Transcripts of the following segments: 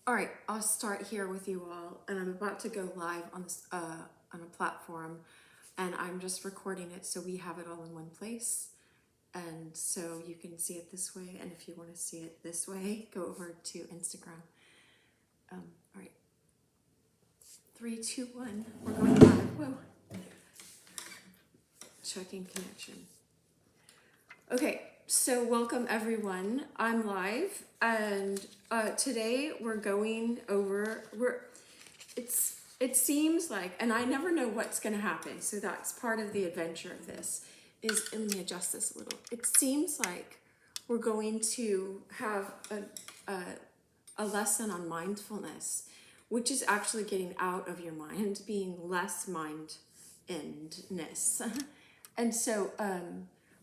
All right, I'll start here with you all, and I'm about to go live on this on a platform, and I'm just recording it so we have it all in one place, and so you can see it this way. And if you want to see it this way, go over to Instagram. All right, 3, 2, 1. We're going live. Whoa, checking connection. Okay, so welcome everyone. I'm live, and today we're going over. It seems like, and I never know what's going to happen, so that's part of the adventure of this. Let me adjust this a little. It seems like we're going to have a lesson on mindfulness, which is actually getting out of your mind, being less mind-ness. And so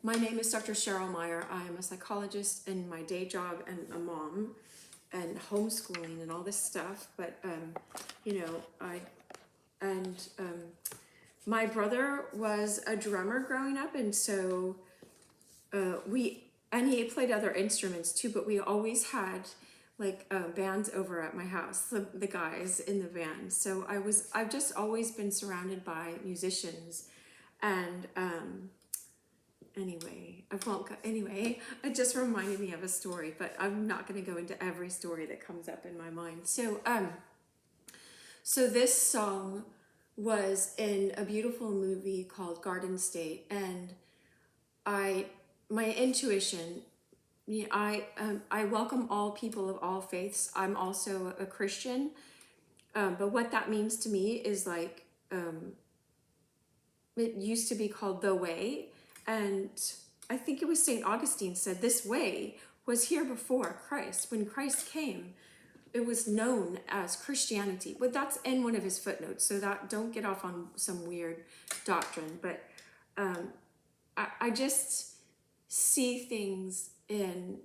my name is Dr. Cheryl Meier. I am a psychologist in my day job and a mom and homeschooling and all this stuff. But, my brother was a drummer growing up. And so he played other instruments too, but we always had like bands over at my house, the guys in the band. So I've just always been surrounded by musicians. And anyway, it just reminded me of a story, but I'm not going to go into every story that comes up in my mind. So this song was in a beautiful movie called Garden State, and my intuition, I welcome all people of all faiths. I'm also a Christian, but what that means to me is like it used to be called the way, and I think it was St. Augustine said this way was here before Christ. When Christ came, it was known as Christianity. But that's in one of his footnotes, so that don't get off on some weird doctrine. But I just see things in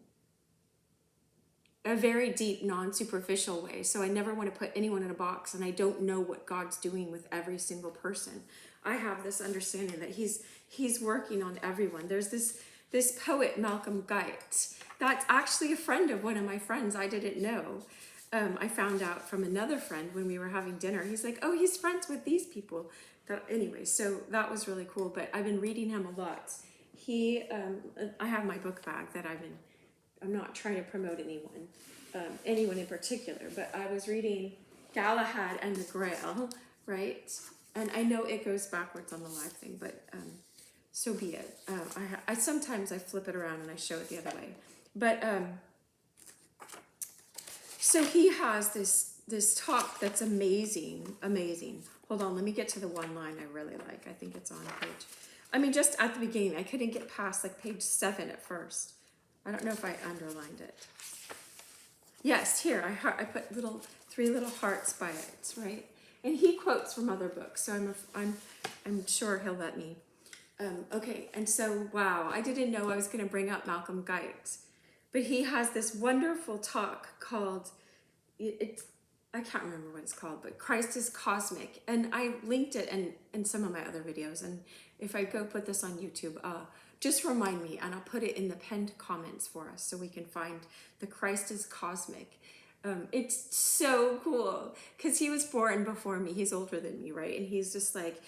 a very deep, non-superficial way. So I never want to put anyone in a box, and I don't know what God's doing with every single person. I have this understanding that he's working on everyone. There's this poet, Malcolm Guite, that's actually a friend of one of my friends. I didn't know. I found out from another friend when we were having dinner. He's like, oh, he's friends with these people. Anyway, so that was really cool. But I've been reading him a lot. I have my book bag that I'm not trying to promote anyone in particular, but I was reading Galahad and the Grail, right? And I know it goes backwards on the live thing, but so be it. I sometimes I flip it around and I show it the other way. But so he has this talk that's amazing. Hold on, let me get to the one line I really like. I think it's on page. Just at the beginning, I couldn't get past like page 7 at first. I don't know if I underlined it. Yes, here, I put 3 little hearts by it, right? And he quotes from other books, so I'm sure he'll let me. Okay, and so, wow, I didn't know I was going to bring up Malcolm Guite, but he has this wonderful talk called, I can't remember what it's called, but Christ is Cosmic, and I linked it in some of my other videos, and if I go put this on YouTube, just remind me, and I'll put it in the pinned comments for us so we can find the Christ is Cosmic. It's so cool because he was born before me. He's older than me, right? And he's just like,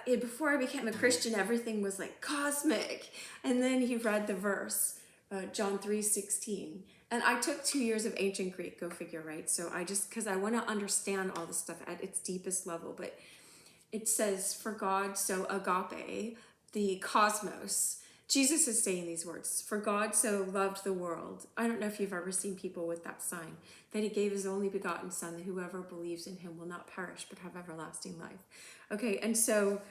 before I became a Christian, everything was like cosmic. And then he read the verse, John 3:16. And I took 2 years of ancient Greek, go figure, right? So because I want to understand all this stuff at its deepest level. But it says, for God so agape, the cosmos. Jesus is saying these words, for God so loved the world. I don't know if you've ever seen people with that sign, that he gave his only begotten son, that whoever believes in him will not perish, but have everlasting life. Okay, and so,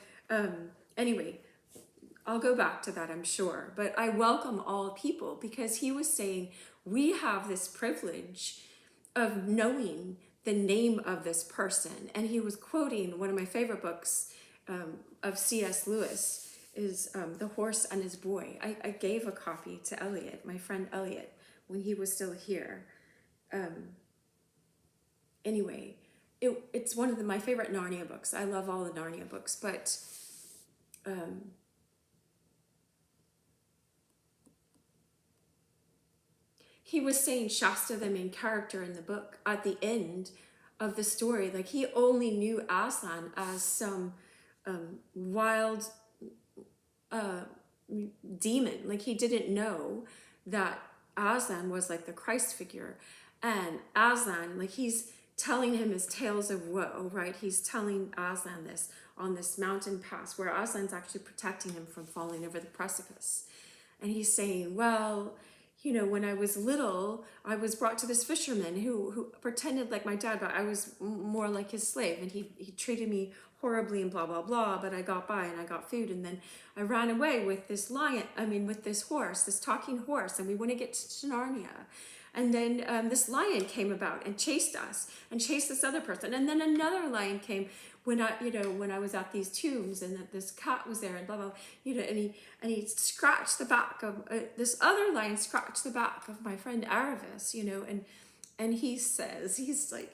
anyway, I'll go back to that, I'm sure. But I welcome all people because he was saying, we have this privilege of knowing the name of this person. And he was quoting one of my favorite books of C.S. Lewis, is The Horse and His Boy. I gave a copy to Elliot, my friend Elliot, when he was still here. Anyway, it's one of my favorite Narnia books. I love all the Narnia books, but he was saying Shasta, the main character in the book, at the end of the story, like he only knew Aslan as some wild demon. Like he didn't know that Aslan was like the Christ figure. And Aslan, like he's telling him his tales of woe, right? He's telling Aslan this on this mountain pass where Aslan's actually protecting him from falling over the precipice. And he's saying, well, you know, when I was little, I was brought to this fisherman who pretended like my dad, but I was more like his slave. And he treated me horribly and blah, blah, blah. But I got by and I got food. And then I ran away with this with this horse, this talking horse. And we wouldn't get to Narnia. And then this lion came about and chased us and chased this other person. And then another lion came when I was at these tombs, and that this cat was there and blah, blah, and he scratched the back of, this other lion scratched the back of my friend Aravis, and he says, he's like,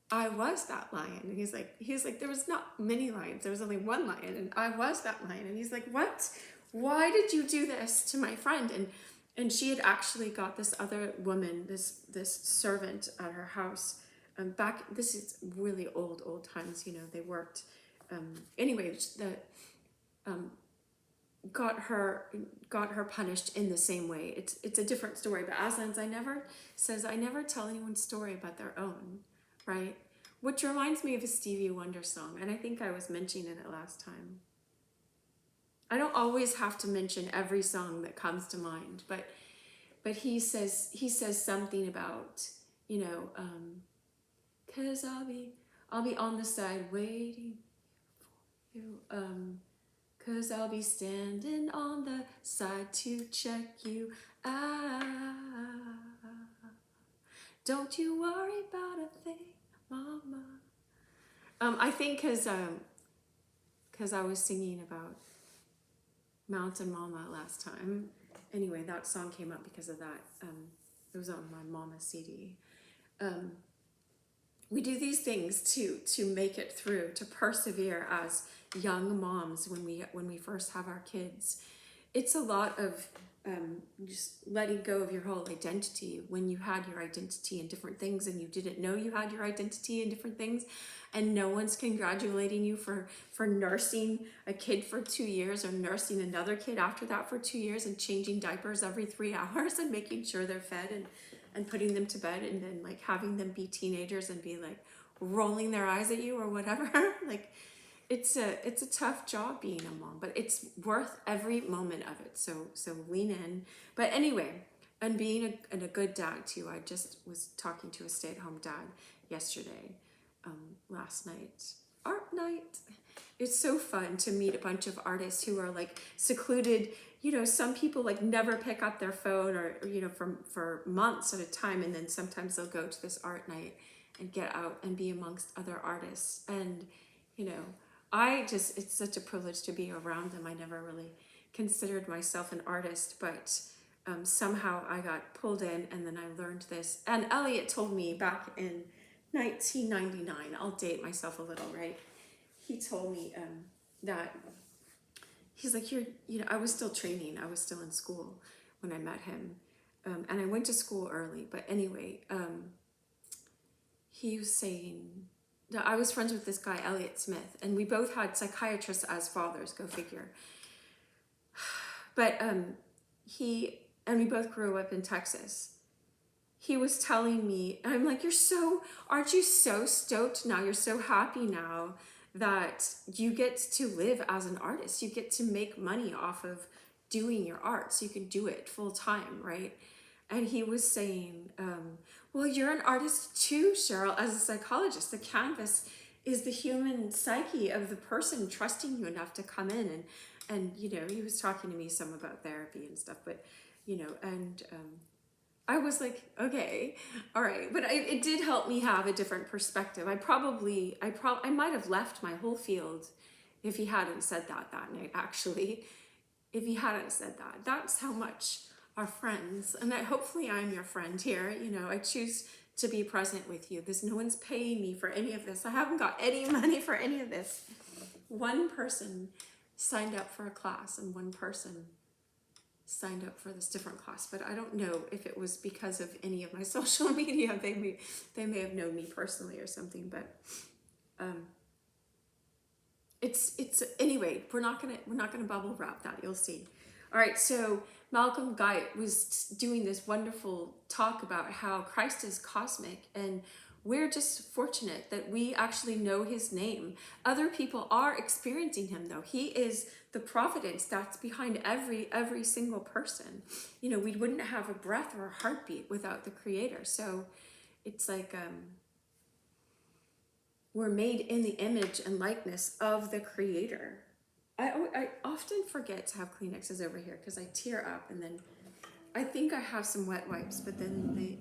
I was that lion. And he's like, there was not many lions. There was only one lion, and I was that lion. And he's like, what? Why did you do this to my friend? And she had actually got this other woman, this servant at her house. This is really old times, they worked. Anyway, got her punished in the same way. It's a different story, but Aslan's I never tell anyone's story about their own, right? Which reminds me of a Stevie Wonder song, and I think I was mentioning it last time. I don't always have to mention every song that comes to mind, but he says something about, 'cause I'll be on the side waiting for you, 'cause I'll be standing on the side to check you out. Don't you worry about a thing, mama. I think because I was singing about Mountain Mama last time. Anyway, that song came up because of that. It was on my Mama CD. We do these things to make it through, to persevere as young moms when we first have our kids. It's a lot of just letting go of your whole identity when you had your identity in different things and you didn't know you had your identity in different things, and no one's congratulating you for nursing a kid for 2 years or nursing another kid after that for 2 years and changing diapers every 3 hours and making sure they're fed and putting them to bed, and then like having them be teenagers and be like rolling their eyes at you or whatever. Like it's a tough job being a mom, but it's worth every moment of it. So lean in. But anyway, and being a good dad too. I just was talking to a stay-at-home dad yesterday, last night, art night. It's so fun to meet a bunch of artists who are like secluded. Some people like never pick up their phone or, for months at a time. And then sometimes they'll go to this art night and get out and be amongst other artists. And, it's such a privilege to be around them. I never really considered myself an artist, but somehow I got pulled in, and then I learned this. And Elliot told me back in 1999, I'll date myself a little, right? He told me that he's like, I was still training. I was still in school when I met him. And I went to school early. But anyway, he was saying that I was friends with this guy, Elliot Smith, and we both had psychiatrists as fathers, go figure. But we both grew up in Texas. He was telling me, and I'm like, aren't you so stoked now? You're so happy now that you get to live as an artist. You get to make money off of doing your art, so you can do it full time, right? And he was saying, well, you're an artist too, Cheryl, as a psychologist. The canvas is the human psyche of the person trusting you enough to come in. And he was talking to me some about therapy and stuff, but, I was like, okay, all right. But it did help me have a different perspective. I might have left my whole field if he hadn't said that night, actually. If he hadn't said that, that's how much our friends, and hopefully I'm your friend here. I choose to be present with you. No one's paying me for any of this. I haven't got any money for any of this. One person signed up for a class, and one person signed up for this different class, but I don't know if it was because of any of my social media. They may have known me personally or something, but it's anyway, we're not gonna bubble wrap that, you'll see. All right, so Malcolm Guy was doing this wonderful talk about how Christ is cosmic, and we're just fortunate that we actually know his name. Other people are experiencing him though. He is the providence that's behind every single person. You know, we wouldn't have a breath or a heartbeat without the Creator. So it's like we're made in the image and likeness of the Creator. I often forget to have Kleenexes over here because I tear up, and then I think I have some wet wipes, but then they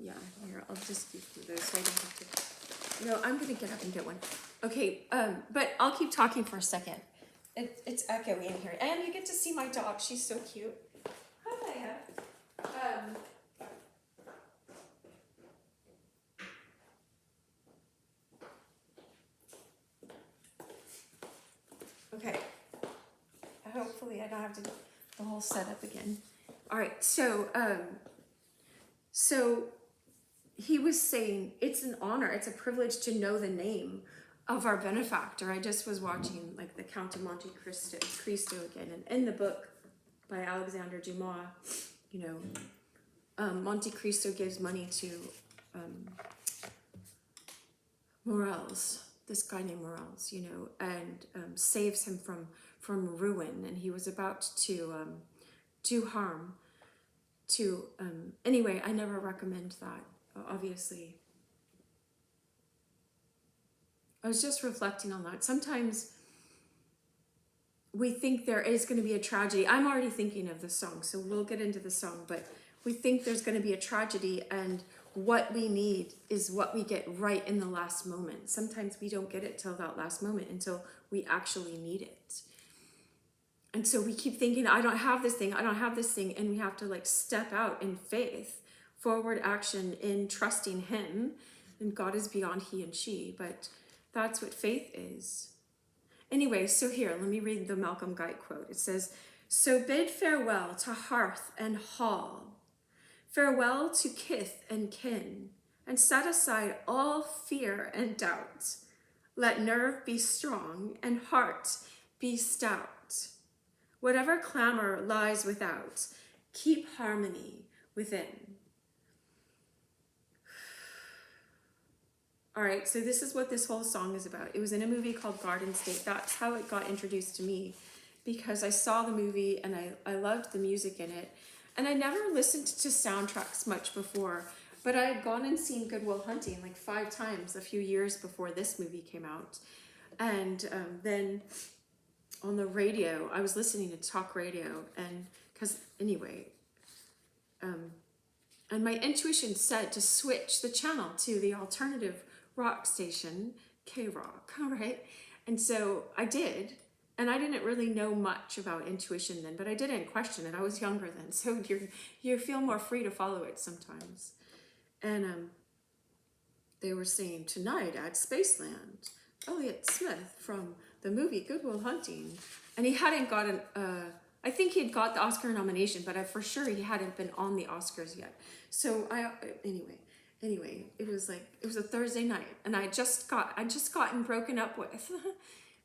yeah, here, I'll just do those so I don't have to. No, I'm gonna get up and get one. Okay, but I'll keep talking for a second. It's echoey in here, and you get to see my dog. She's so cute. Hi, Leia. Okay. Hopefully I don't have to do the whole setup again. All right, so he was saying it's an honor, it's a privilege to know the name of our benefactor. I just was watching like the Count of Monte Cristo again, and in the book by Alexander Dumas, you know, Monte Cristo gives money to Morels, this guy named Morels, you know, and saves him from ruin, and he was about to do harm to anyway, I never recommend that, obviously. I was just reflecting on that. Sometimes we think there is going to be a tragedy. I'm already thinking of the song, so we'll get into the song, but we think there's going to be a tragedy, and what we need is what we get right in the last moment. Sometimes we don't get it till that last moment, until we actually need it. And so we keep thinking, I don't have this thing, and we have to like step out in faith, forward action in trusting him, and God is beyond he and she, but that's what faith is. Anyway, so here, let me read the Malcolm Guy quote. It says, "So bid farewell to hearth and hall, farewell to kith and kin, and set aside all fear and doubt. Let nerve be strong and heart be stout. Whatever clamor lies without, keep harmony within." All right, so this is what this whole song is about. It was in a movie called Garden State. That's how it got introduced to me, because I saw the movie and I loved the music in it. And I never listened to soundtracks much before, but I had gone and seen Good Will Hunting like 5 times a few years before this movie came out. And then on the radio, I was listening to talk radio, and because anyway, and my intuition said to switch the channel to the alternative rock station, K-Rock, right? And so I did, and I didn't really know much about intuition then, but I didn't question it. I was younger then, so you feel more free to follow it sometimes. And they were saying tonight at Spaceland, Elliott Smith from the movie Good Will Hunting, and he hadn't gotten I think he had got the Oscar nomination, but for sure he hadn't been on the Oscars yet. So anyway, it was a Thursday night, and I just gotten broken up with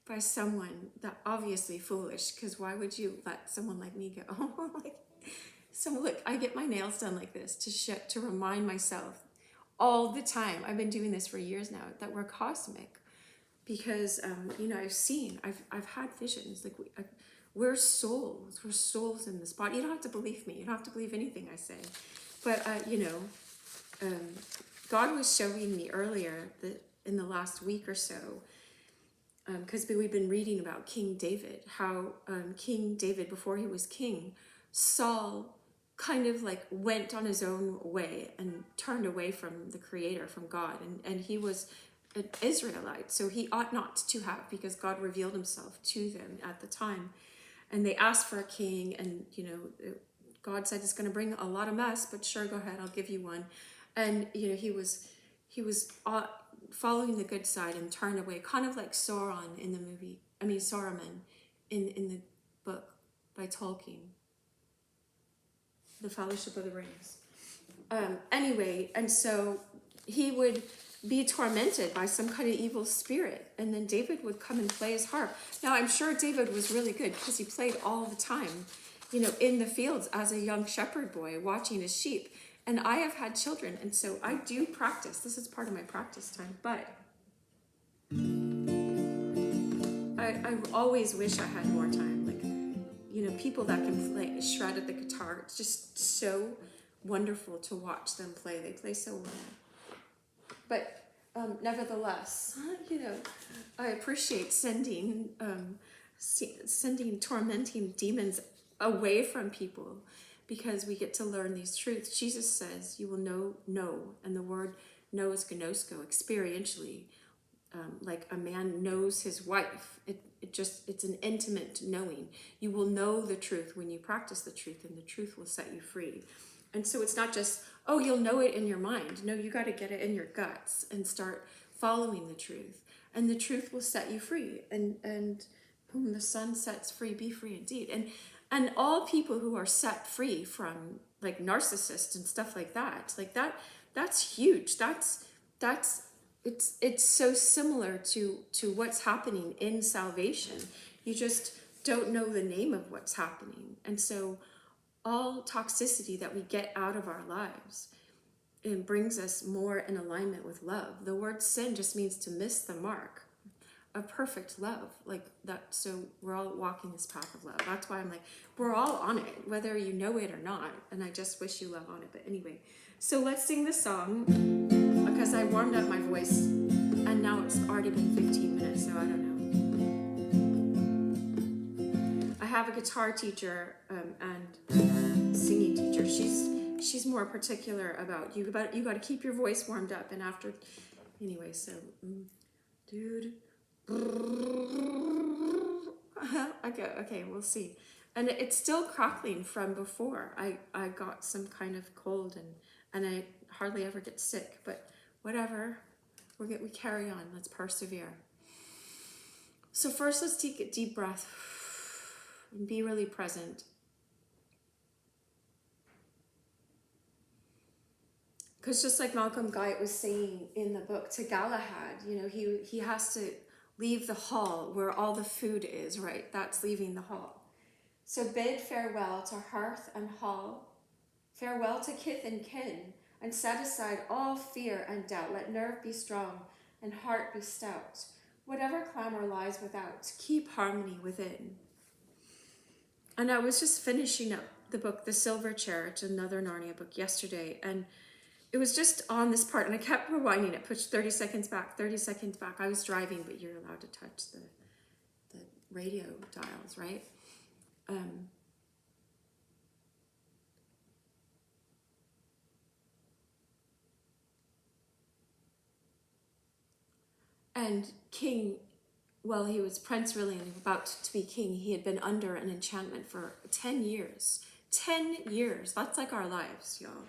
by someone that obviously foolish, because why would you let someone like me go? So look, I get my nails done like this to remind myself all the time. I've been doing this for years now, that we're cosmic, because you know, I've had visions, like we're souls in this body. You don't have to believe me, you don't have to believe anything I say, but you know, God was showing me earlier that in the last week or so, because we've been reading about King David, how King David, before he was king, Saul kind of like went on his own way and turned away from the Creator, from God, and he was an Israelite, so he ought not to have, because God revealed himself to them at the time, and they asked for a king, and you know, God said it's going to bring a lot of mess, but sure, go ahead, I'll give you one. And you know, he was following the good side and turned away, kind of like Sauron in the movie. I mean, Saruman in book by Tolkien, The Fellowship of the Rings. Anyway, and so he would be tormented by some kind of evil spirit, and then David would come and play his harp. Now, I'm sure David was really good because he played all the time, you know, in the fields as a young shepherd boy watching his sheep. And I have had children, and so I do practice. This is part of my practice time, but I always wish I had more time. Like, you know, people that can play shred at the guitar, it's just so wonderful to watch them play. They play so well. But nevertheless, you know, I appreciate sending tormenting demons away from people, because we get to learn these truths. Jesus says, you will know, and the word know is gnosko, experientially, like a man knows his wife. It's an intimate knowing. You will know the truth when you practice the truth, and the truth will set you free. And so it's not just, oh, you'll know it in your mind. No, you got to get it in your guts and start following the truth. And the truth will set you free. And whom the Son sets free, be free indeed. And all people who are set free from like narcissists and stuff like that's huge. It's so similar to what's happening in salvation. You just don't know the name of what's happening. And so all toxicity that we get out of our lives, it brings us more in alignment with love. The word sin just means to miss the mark of perfect love, like that. So we're all walking this path of love. That's why I'm like, we're all on it, whether you know it or not. And I just wish you love on it. But anyway, so let's sing the song, because I warmed up my voice and now it's already been 15 minutes, so I don't know. I have a guitar teacher and singing teacher. She's more particular about you got to keep your voice warmed up, and after, anyway, so dude. Okay, we'll see. And it's still crackling from before. I got some kind of cold, and I hardly ever get sick, but whatever. We carry on. Let's persevere. So first, let's take a deep breath and be really present. Because just like Malcolm Guite was saying in the book to Galahad, you know, he has to leave the hall where all the food is, right? That's leaving the hall. So bid farewell to hearth and hall, farewell to kith and kin, and set aside all fear and doubt. Let nerve be strong and heart be stout. Whatever clamor lies without, keep harmony within. And I was just finishing up the book, The Silver Chair, it's another Narnia book, yesterday, and it was just on this part, and I kept rewinding it, push 30 seconds back, 30 seconds back. I was driving, but you're allowed to touch the radio dials, right? And King, well, he was Prince really, and about to be king. He had been under an enchantment for 10 years. 10 years. That's like our lives, y'all.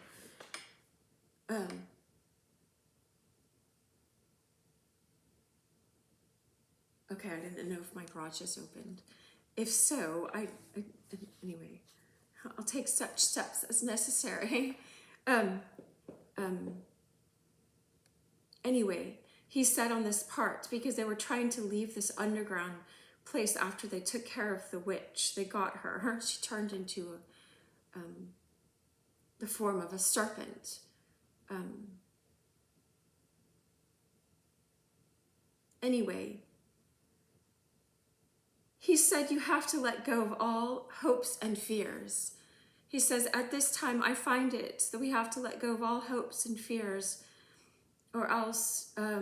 Okay, I didn't know if my garage is opened. If so, anyway, I'll take such steps as necessary. Anyway, he said on this part, because they were trying to leave this underground place after they took care of the witch. They got her. She turned into the form of a serpent. Anyway, he said you have to let go of all hopes and fears. He says, at this time I find it that we have to let go of all hopes and fears, or else our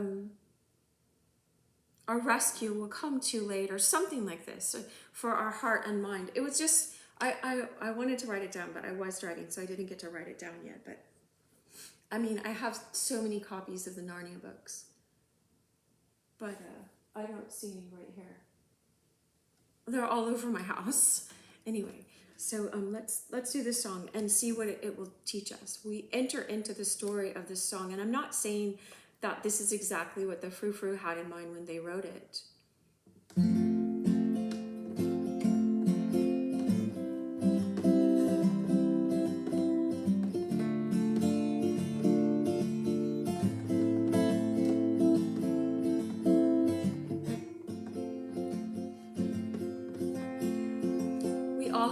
rescue will come too late, or something like this, for our heart and mind. It was just, I wanted to write it down, but I was driving, so I didn't get to write it down yet. But I mean, I have so many copies of the Narnia books, but I don't see any right here. They're all over my house. Anyway, so let's do this song and see what it will teach us. We enter into the story of this song, and I'm not saying that this is exactly what the froufrou had in mind when they wrote it.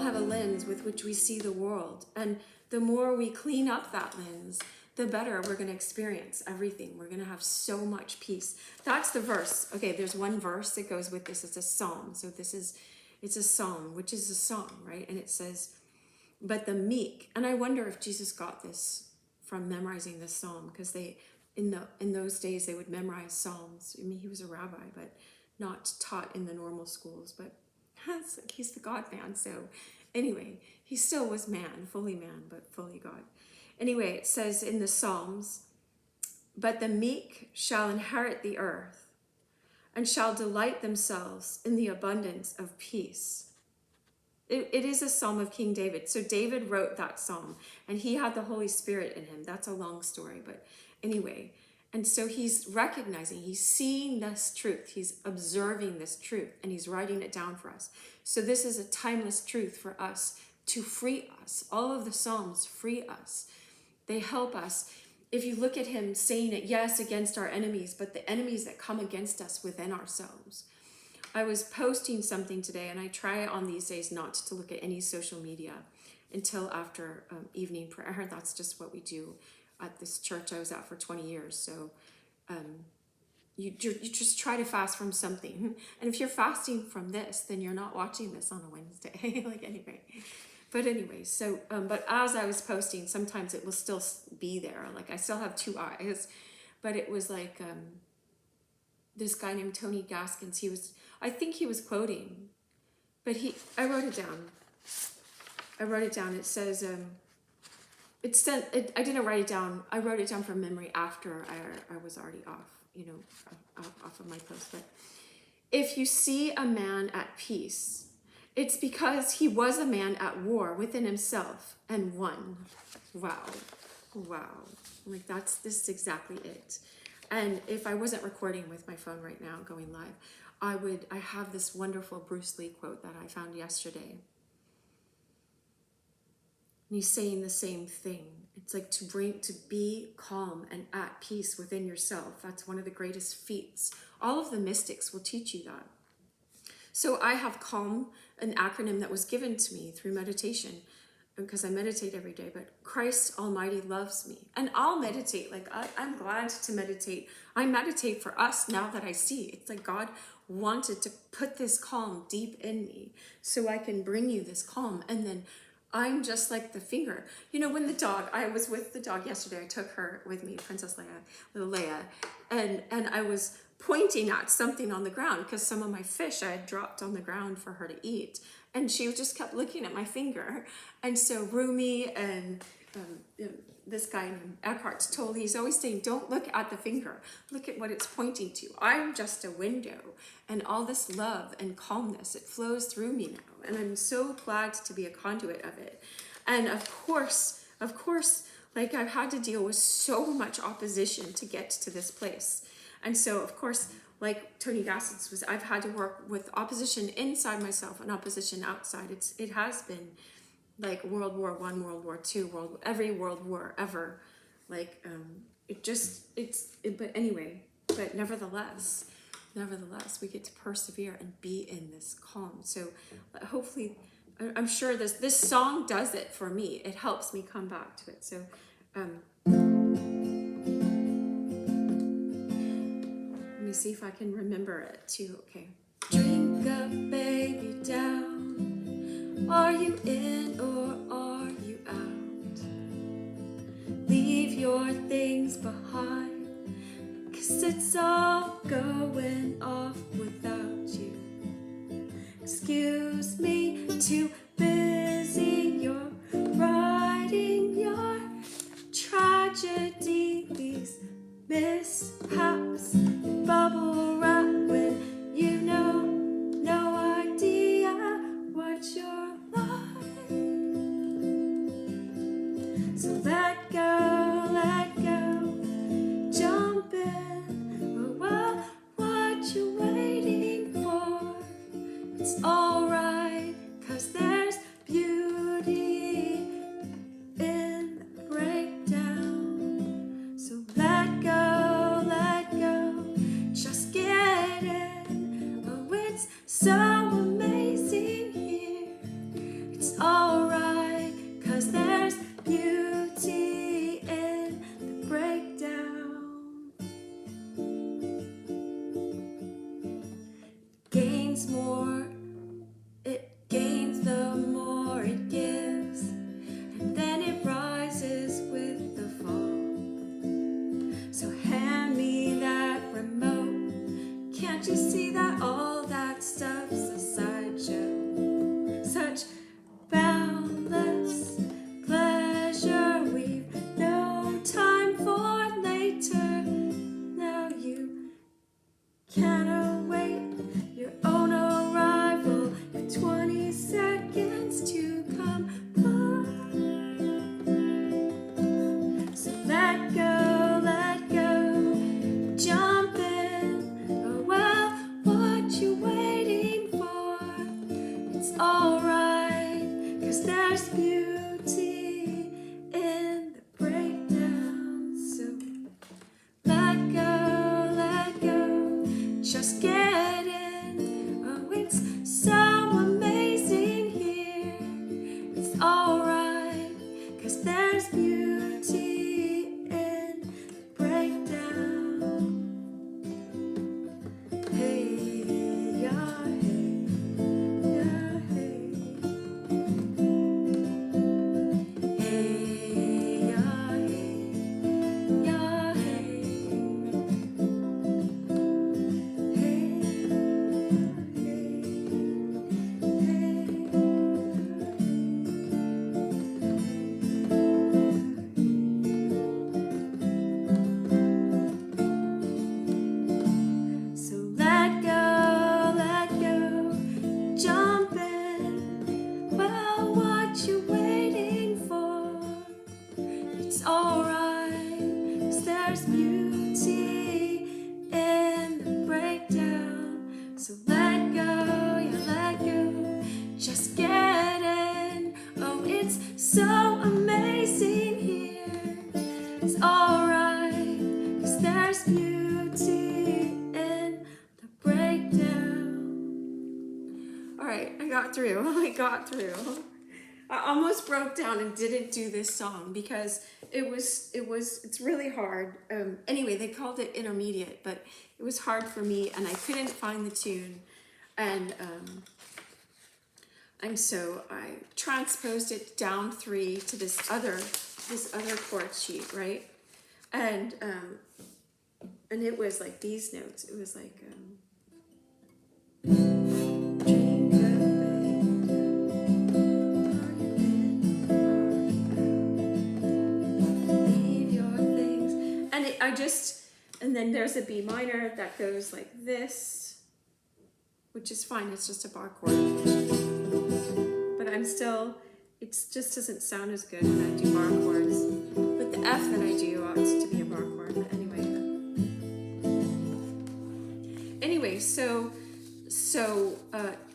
have a lens with which we see the world. And the more we clean up that lens, the better we're going to experience everything. We're going to have so much peace. That's the verse. Okay, there's one verse that goes with this. It's a psalm. So it's a psalm, which is a song, right? And it says, but the meek, and I wonder if Jesus got this from memorizing this psalm, because in those days they would memorize psalms. I mean, he was a rabbi, but not taught in the normal schools, but he's the God man. So anyway, he still was fully man, but fully God. Anyway, it says in the Psalms, but the meek shall inherit the earth and shall delight themselves in the abundance of peace. It is a psalm of King David. So David wrote that psalm, and he had the Holy Spirit in him. That's a long story, but anyway. And so he's recognizing, he's seeing this truth, he's observing this truth, and he's writing it down for us. So this is a timeless truth for us to free us. All of the Psalms free us. They help us. If you look at him saying it, yes, against our enemies, but the enemies that come against us within ourselves. I was posting something today, and I try on these days not to look at any social media until after evening prayer. That's just what we do at this church I was at for 20 years. So you just try to fast from something. And if you're fasting from this, then you're not watching this on a Wednesday. Like anyway. But anyway, so, but as I was posting, sometimes it will still be there. Like I still have two eyes, but it was like this guy named Tony Gaskins. I think he was quoting, but I wrote it down. It says, I didn't write it down. I wrote it down from memory after I was already off of my post. But if you see a man at peace, it's because he was a man at war within himself and won. Wow. Like this is exactly it. And if I wasn't recording with my phone right now, going live, I have this wonderful Bruce Lee quote that I found yesterday. And he's saying the same thing. It's like to be calm and at peace within yourself. That's one of the greatest feats. All of the mystics will teach you that. So I have CALM, an acronym that was given to me through meditation, because I meditate every day, but Christ Almighty loves me. And I'll meditate. Like I'm glad to meditate. I meditate for us now that I see. It's like God wanted to put this calm deep in me so I can bring you this calm. And then I'm just like the finger. You know, when I was with the dog yesterday, I took her with me, Princess Leia, little Leia, and I was pointing at something on the ground because some of my fish I had dropped on the ground for her to eat. And she just kept looking at my finger. And so Rumi and this guy named Eckhart Tolle, he's always saying, don't look at the finger. Look at what it's pointing to. I'm just a window. And all this love and calmness, it flows through me now. And I'm so glad to be a conduit of it. And of course, like I've had to deal with so much opposition to get to this place. And so, of course, like Tony Gaskins I've had to work with opposition inside myself and opposition outside. It has been like World War I, World War II, every world war ever. Like, but anyway, but nevertheless, we get to persevere and be in this calm. So hopefully, I'm sure this song does it for me. It helps me come back to it. So, let me see if I can remember it too. Okay. Drink up, baby, down. Are you in or are you out? Leave your things behind, 'cause it's all going off without you. Excuse me, too busy. You're writing your tragedy. These mishaps bubble wrap when you know no idea what you're like. So let go, jump in. Well, what you waiting for? It's alright, 'cause there Can't you see that all that stuff's a sideshow? Such boundless pleasure, we've no time for later. Now you can't await your own arrival. You've 20 seconds to come by. So let go, jump in. Oh well, what you waiting for? It's alright, 'cause there's beauty in the breakdown. So let go, just get in. Oh, it's so amazing here. It's alright, 'cause there's beauty in the breakdown. Hey, yeah, hey, yeah, hey. Hey, yeah, hey, yeah, hey. Hey, so let go, jump in. Well, what you waiting for? It's alright, 'cause there's beauty in the breakdown. So let go, yeah, let go, just get in. Oh, it's so amazing here. It's alright, 'cause there's beauty in the breakdown. Alright, I got through. I almost broke down and didn't do this song because it's really hard. Anyway, they called it intermediate, but it was hard for me and I couldn't find the tune. And so I transposed it down 3 to this other chord sheet, right? And it was like these notes. It was like drink a leave your things. And and then there's a B minor that goes like this, which is fine, it's just a bar chord. But it just doesn't sound as good when I do bar chords. But the F that I do ought to be a bar chord, but anyway, so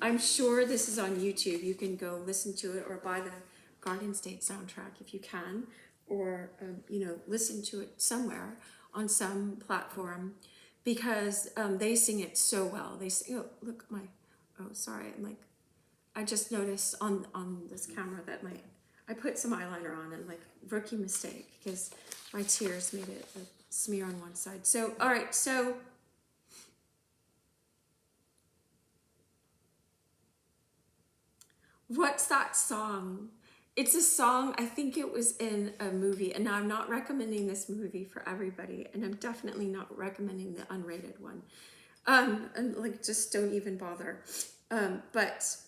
I'm sure this is on YouTube. You can go listen to it or buy the Garden State soundtrack if you can, or listen to it somewhere on some platform, because they sing it so well. They sing. I just noticed on this camera that I put some eyeliner on, and rookie mistake, because my tears made it smear on one side. So all right, so what's that song? It's a song, I think it was in a movie, and now I'm not recommending this movie for everybody, and I'm definitely not recommending the unrated one. And just don't even bother. But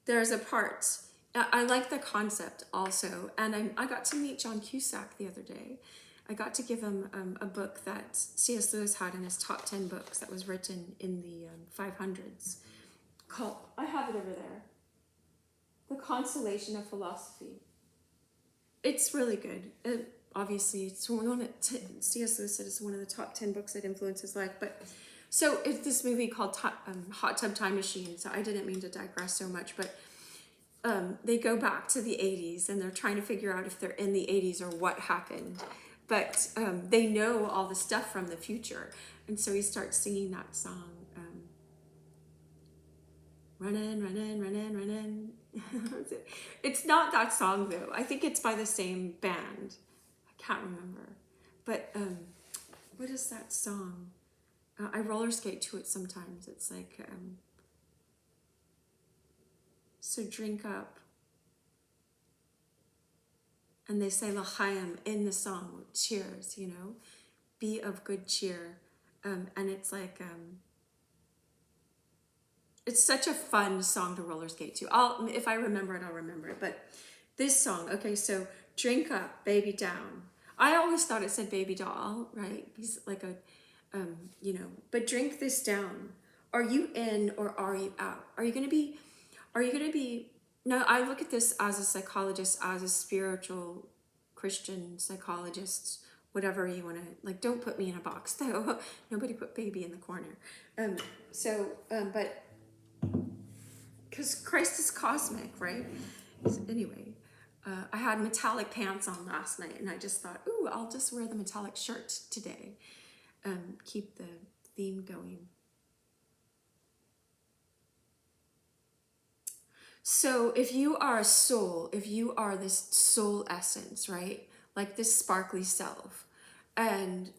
there's a part, I like the concept also, and I got to meet John Cusack the other day. I got to give him a book that C.S. Lewis had in his top 10 books that was written in the 500s, called, I have it over there, The Consolation of Philosophy. It's really good. Obviously, it's one of C.S. Lewis said it's one of the top 10 books that influenced his life. But so it's this movie called Hot Tub Time Machine. So I didn't mean to digress so much, but they go back to the 80s and they're trying to figure out if they're in the 80s or what happened. But they know all the stuff from the future, and so he starts singing that song. Runnin', runnin', runnin', runnin'. It's not that song though. I think it's by the same band. I can't remember. But what is that song? I roller skate to it sometimes. It's like, so drink up. And they say l'chaim in the song, cheers, be of good cheer. And it's like, it's such a fun song to roller skate to. If I remember it, I'll remember it. But this song, okay, so drink up, baby down. I always thought it said baby doll, right? He's like a, but drink this down. Are you in or are you out? Are you gonna be, now I look at this as a psychologist, as a spiritual Christian psychologist, whatever you wanna, like, don't put me in a box though. Nobody put baby in the corner. But because Christ is cosmic, right? So anyway, I had metallic pants on last night, and I just thought, ooh, I'll just wear the metallic shirt today. Keep the theme going. So if you are a soul, if you are this soul essence, right? Like this sparkly self, and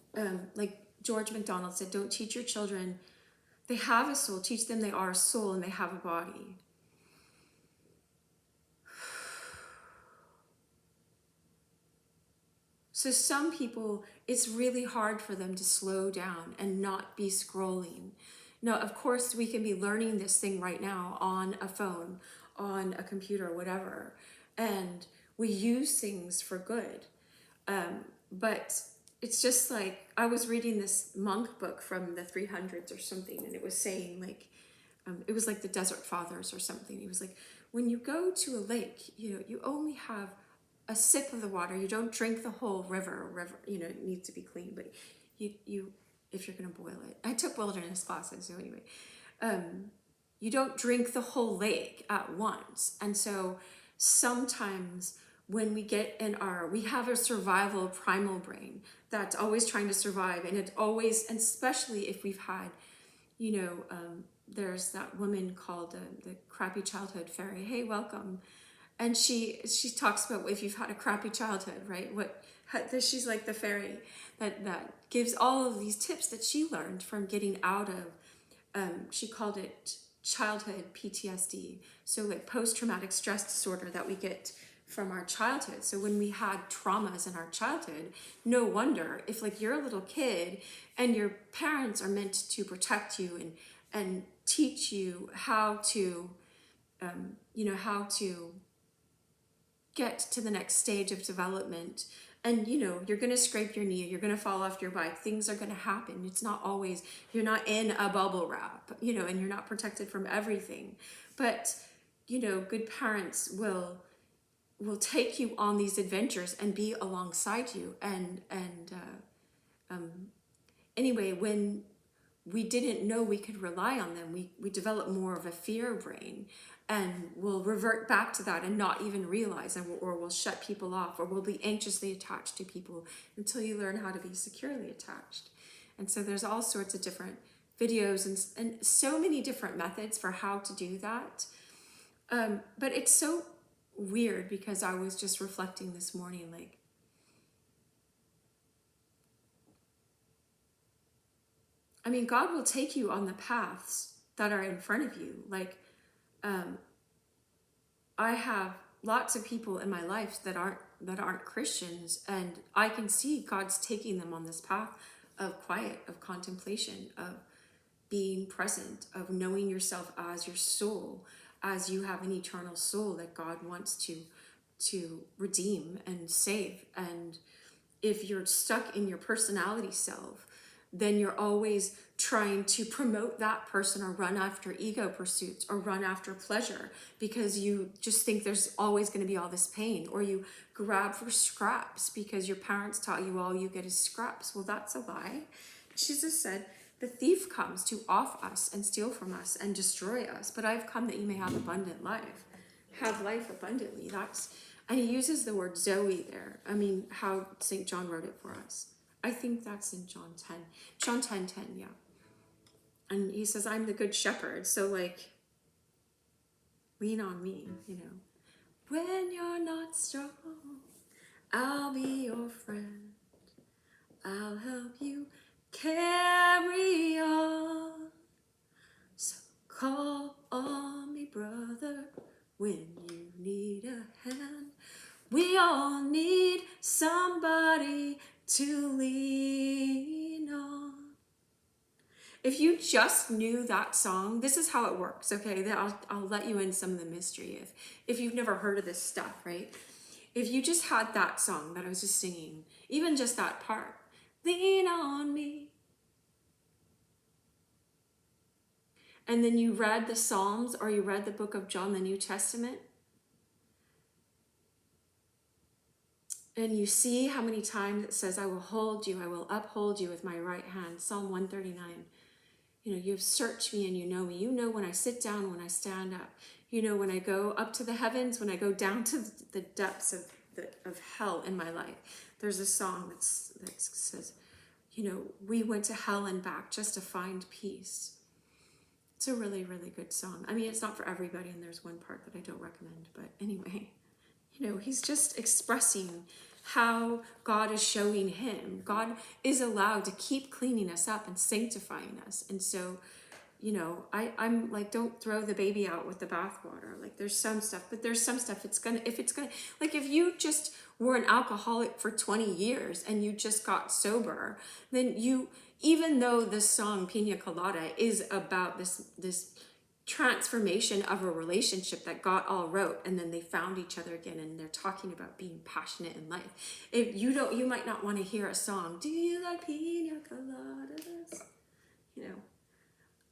like George MacDonald said, don't teach your children they have a soul, teach them they are a soul and they have a body. So some people, it's really hard for them to slow down and not be scrolling. Now, of course, we can be learning this thing right now on a phone, on a computer, whatever, and we use things for good. But it's just like, I was reading this monk book from the 300s or something, and it was saying like, it was like the Desert Fathers or something. It was like, when you go to a lake, you only have a sip of the water. You don't drink the whole river. It needs to be clean, but you if you're gonna boil it. I took wilderness classes, so anyway. You don't drink the whole lake at once. And so sometimes when we get we have a survival primal brain that's always trying to survive, and it always, and especially if we've had, there's that woman called the Crappy Childhood Fairy. Hey, welcome. And she talks about if you've had a crappy childhood, right? She's like the fairy that gives all of these tips that she learned from getting out of, she called it childhood PTSD. So like post-traumatic stress disorder that we get from our childhood. So when we had traumas in our childhood, no wonder if like you're a little kid and your parents are meant to protect you and teach you how to, how to get to the next stage of development. And you're going to scrape your knee, you're going to fall off your bike, things are going to happen. It's not always, you're not in a bubble wrap, and you're not protected from everything. But good parents will take you on these adventures and be alongside you. And anyway, when we didn't know we could rely on them, we developed more of a fear brain, and we'll revert back to that and not even realize, or we'll shut people off, or we'll be anxiously attached to people until you learn how to be securely attached. And so there's all sorts of different videos and so many different methods for how to do that. But it's so weird because I was just reflecting this morning, like, God will take you on the paths that are in front of you. Like, I have lots of people in my life that aren't Christians, and I can see God's taking them on this path of quiet, of contemplation, of being present, of knowing yourself as your soul, as you have an eternal soul that God wants to redeem and save. And if you're stuck in your personality self, then you're always trying to promote that person or run after ego pursuits or run after pleasure because you just think there's always going to be all this pain, or you grab for scraps because your parents taught you all you get is scraps. Well, that's a lie. Jesus said, the thief comes to off us and steal from us and destroy us, but I've come that you may have abundant life, have life abundantly. And he uses the word Zoe there. How St. John wrote it for us. I think that's in John 10. John 10:10, yeah. And he says, I'm the good shepherd. So like, lean on me, When you're not strong, I'll be your friend. I'll help you carry on. So call on me, brother, when you need a hand. We all need somebody to lean on. If you just knew that song, this is how it works, okay? I'll let you in some of the mystery if you've never heard of this stuff, right? If you just had that song that I was just singing, even just that part, lean on me, and then you read the Psalms or you read the book of John, the New Testament, and you see how many times it says, I will hold you, I will uphold you with my right hand, Psalm 139. You know, you've searched me and you know me. You know when I sit down, when I stand up. You know when I go up to the heavens, when I go down to the depths of hell in my life. There's a song that says, you know, we went to hell and back just to find peace. It's a really, really good song. I mean, it's not for everybody, and there's one part that I don't recommend, but anyway, you know, he's just expressing how God is showing him. God is allowed to keep cleaning us up and sanctifying us. And so, you know, I'm like, don't throw the baby out with the bathwater. Like there's some stuff, but there's some stuff like if you just were an alcoholic for 20 years and you just got sober, then even though this song Pina Colada is about this transformation of a relationship that God all wrote, and then they found each other again, and they're talking about being passionate in life. If you might not want to hear a song, do you like pina coladas? You know,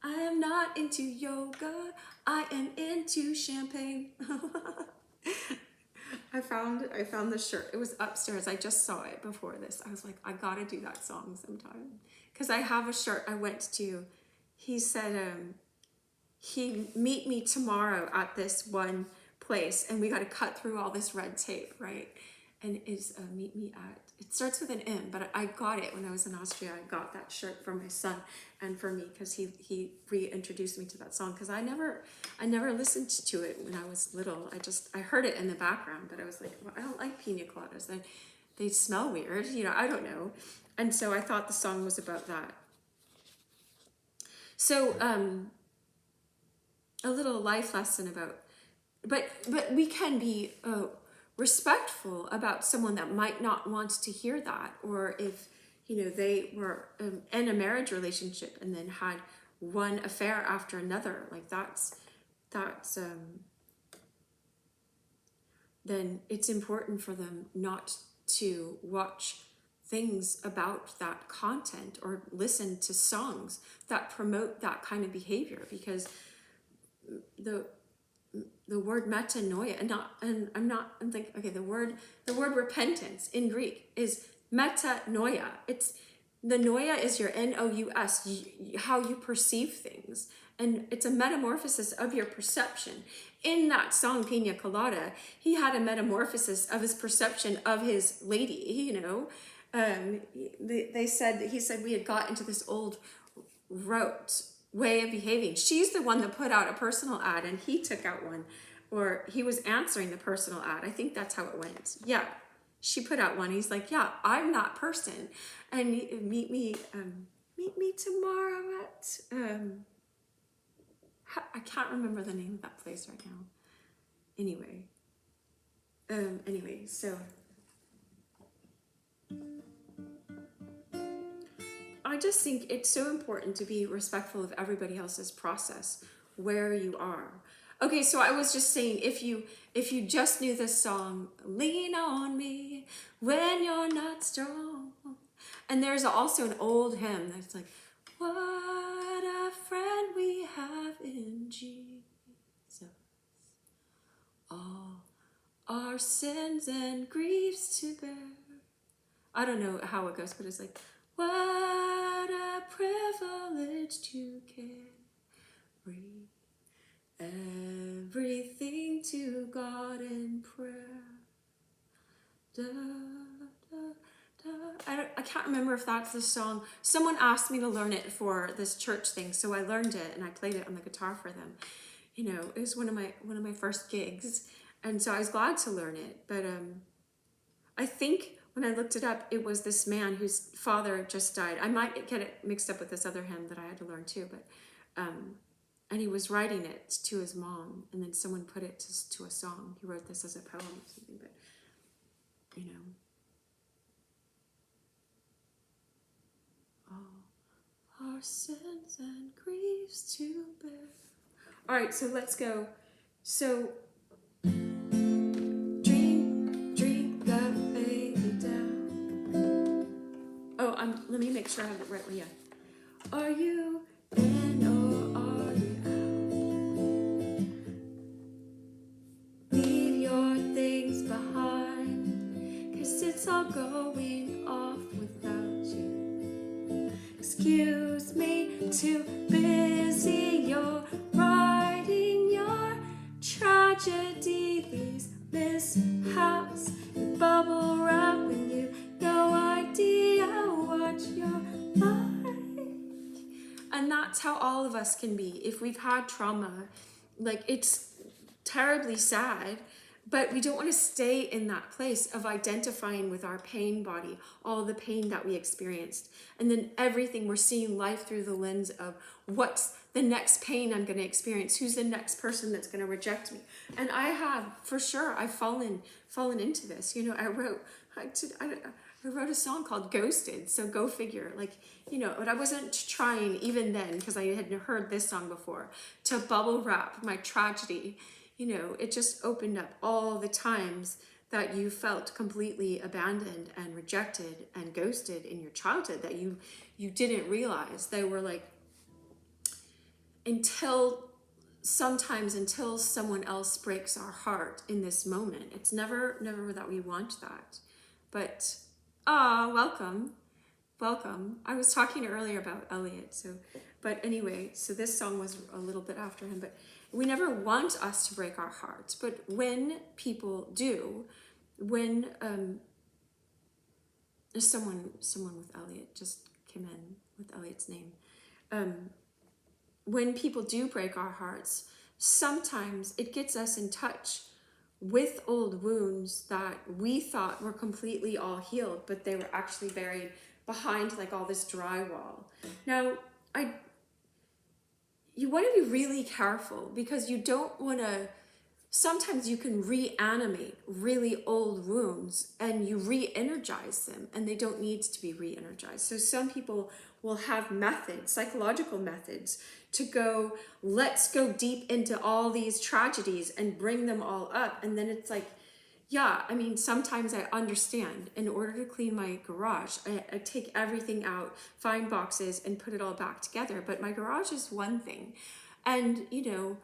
I am not into yoga, I am into champagne. I found the shirt. It was upstairs. I just saw it before this. I was like, I gotta do that song sometime. Because I have a shirt I went to. He said, he meet me tomorrow at this one place, and we got to cut through all this red tape, right? And is meet me at, it starts with an M, but I got it when I was in Austria. I got that shirt for my son and for me because he reintroduced me to that song, because I never listened to it when I was little. I heard it in the background, but I was like, well, I don't like pina coladas. They smell weird, you know, I don't know. And so I thought the song was about that. So a little life lesson about, but we can be respectful about someone that might not want to hear that, or if, you know, they were in a marriage relationship and then had one affair after another, like that's then it's important for them not to watch things about that content or listen to songs that promote that kind of behavior, because the word metanoia, I'm thinking, okay, the word repentance in Greek is metanoia. It's the noia is your nous, how you perceive things, and it's a metamorphosis of your perception. In that song Pina Colada, he had a metamorphosis of his perception of his lady. You know, he said we had got into this old rote way of behaving. She's the one that put out a personal ad, and he took out one, or he was answering the personal ad. I think that's how it went. Yeah, she put out one. He's like, yeah, I'm that person, and meet me tomorrow at I can't remember the name of that place right now. Anyway, so I just think it's so important to be respectful of everybody else's process, where you are. Okay, so I was just saying, if you just knew this song, lean on me when you're not strong. And there's also an old hymn that's like, what a friend we have in Jesus. All our sins and griefs to bear. I don't know how it goes, but it's like, what a privilege to carry everything to God in prayer. Da, da, da. I can't remember if that's the song. Someone asked me to learn it for this church thing, so I learned it and I played it on the guitar for them. You know, it was one of my first gigs, and so I was glad to learn it. But I think when I looked it up, it was this man whose father just died. I might get it mixed up with this other hymn that I had to learn too, but and he was writing it to his mom, and then someone put it to a song. He wrote this as a poem or something, but you know. All our sins and griefs to bear. All right, so let's go. So drink the baby down. Oh, let me make sure I have it right. Yeah. Are you in or are you out? Leave your things behind, 'cause it's all going off without you. Excuse me, too busy, you're writing your tragedy. These mishaps, you bubble wrap when you no idea what you're like. And that's how all of us can be. If we've had trauma, like, it's terribly sad, but we don't want to stay in that place of identifying with our pain body, all the pain that we experienced. And then everything, we're seeing life through the lens of what's the next pain I'm going to experience, who's the next person that's going to reject me. And I have, for sure, I've fallen into this. You know, I wrote a song called Ghosted, so go figure. Like, you know, but I wasn't trying even then, because I had heard this song before, to bubble wrap my tragedy. You know, it just opened up all the times that you felt completely abandoned and rejected and ghosted in your childhood that you didn't realize. They were like, until someone else breaks our heart in this moment. It's never that we want that. But welcome. I was talking earlier about Elliot, but anyway, so this song was a little bit after him, but we never want us to break our hearts. But when people do, when someone with Elliot just came in with Elliot's name, when people do break our hearts, sometimes it gets us in touch with old wounds that we thought were completely all healed, but they were actually buried behind like all this drywall. Now, you want to be really careful, because you don't want to, sometimes you can reanimate really old wounds and you re-energize them, and they don't need to be re-energized. So some people will have methods, psychological methods, to go, let's go deep into all these tragedies and bring them all up. And then it's like, yeah, I mean, sometimes I understand. In order to clean my garage, I take everything out, find boxes, and put it all back together. But my garage is one thing. And, you know,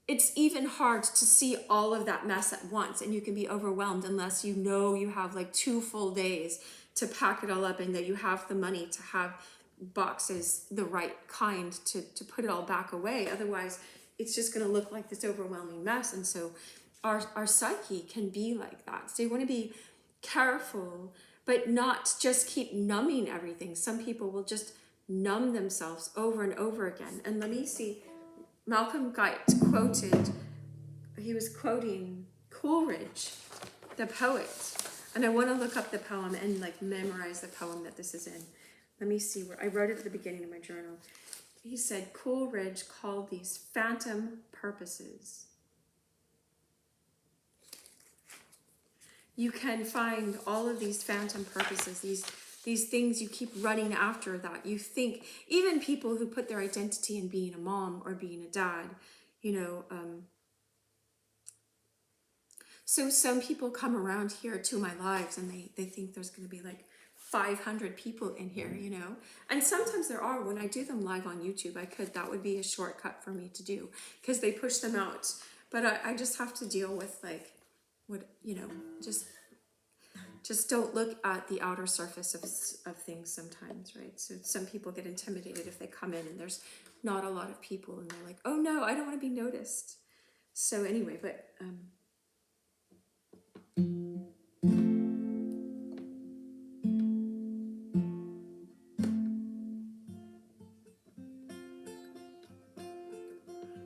it's even hard to see all of that mess at once, and you can be overwhelmed unless you know you have like 2 full days to pack it all up, and that you have the money to have boxes, the right kind, to put it all back away. Otherwise, it's just going to look like this overwhelming mess. And so our psyche can be like that. So you want to be careful, but not just keep numbing everything. Some people will just numb themselves over and over again. And let me see, Malcolm Guite he was quoting Coleridge, the poet. And I want to look up the poem and like memorize the poem that this is in. Let me see where I wrote it at the beginning of my journal. He said Coleridge called these phantom purposes. You can find all of these phantom purposes, these things you keep running after that you think, even people who put their identity in being a mom or being a dad, you know. So some people come around here to my lives and they think there's going to be like 500 people in here, you know. And sometimes there are. When I do them live on YouTube, that would be a shortcut for me to do, because they push them out. But I just have to deal with like, what, you know, just don't look at the outer surface of things sometimes, right? So some people get intimidated if they come in and there's not a lot of people, and they're like, oh no, I don't want to be noticed. So anyway, but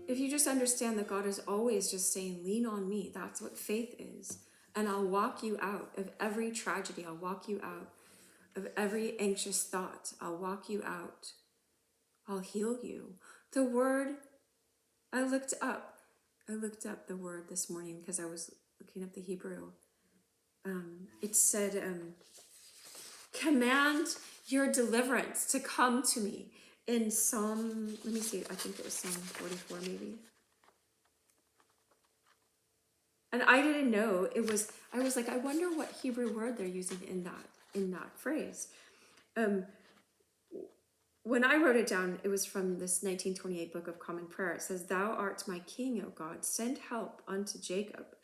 if you just understand that God is always just saying, lean on me, that's what faith is. And I'll walk you out of every tragedy. I'll walk you out of every anxious thought. I'll walk you out. I'll heal you. The word, I looked up the word this morning because I was looking up the Hebrew. It said, command your deliverance to come to me. in Psalm, let me see, I think it was Psalm 44 maybe. And I didn't know it was, I was like, I wonder what Hebrew word they're using in that phrase. When I wrote it down, it was from this 1928 Book of Common Prayer. It says, "Thou art my king, O God, send help unto Jacob."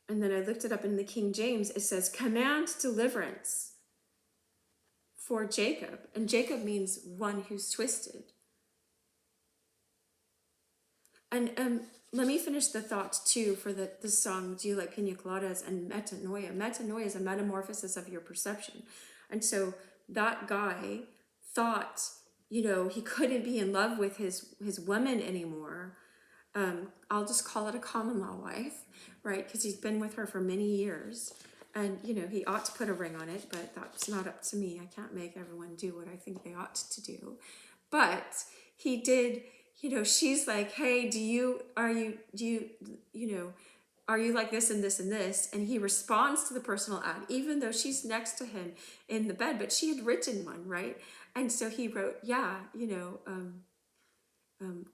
And then I looked it up in the King James. It says, "Command deliverance for Jacob." And Jacob means one who's twisted. And let me finish the thought too for the song, "Do You Like Pina Coladas?" and metanoia. Metanoia is a metamorphosis of your perception. And so that guy thought, you know, he couldn't be in love with his woman anymore. I'll just call it a common law wife, right? Because he's been with her for many years. And, you know, he ought to put a ring on it, but that's not up to me. I can't make everyone do what I think they ought to do. But he did, you know, she's like, "Hey, are you like this and this and this?" And he responds to the personal ad, even though she's next to him in the bed, but she had written one, right? And so he wrote, "Yeah, you know,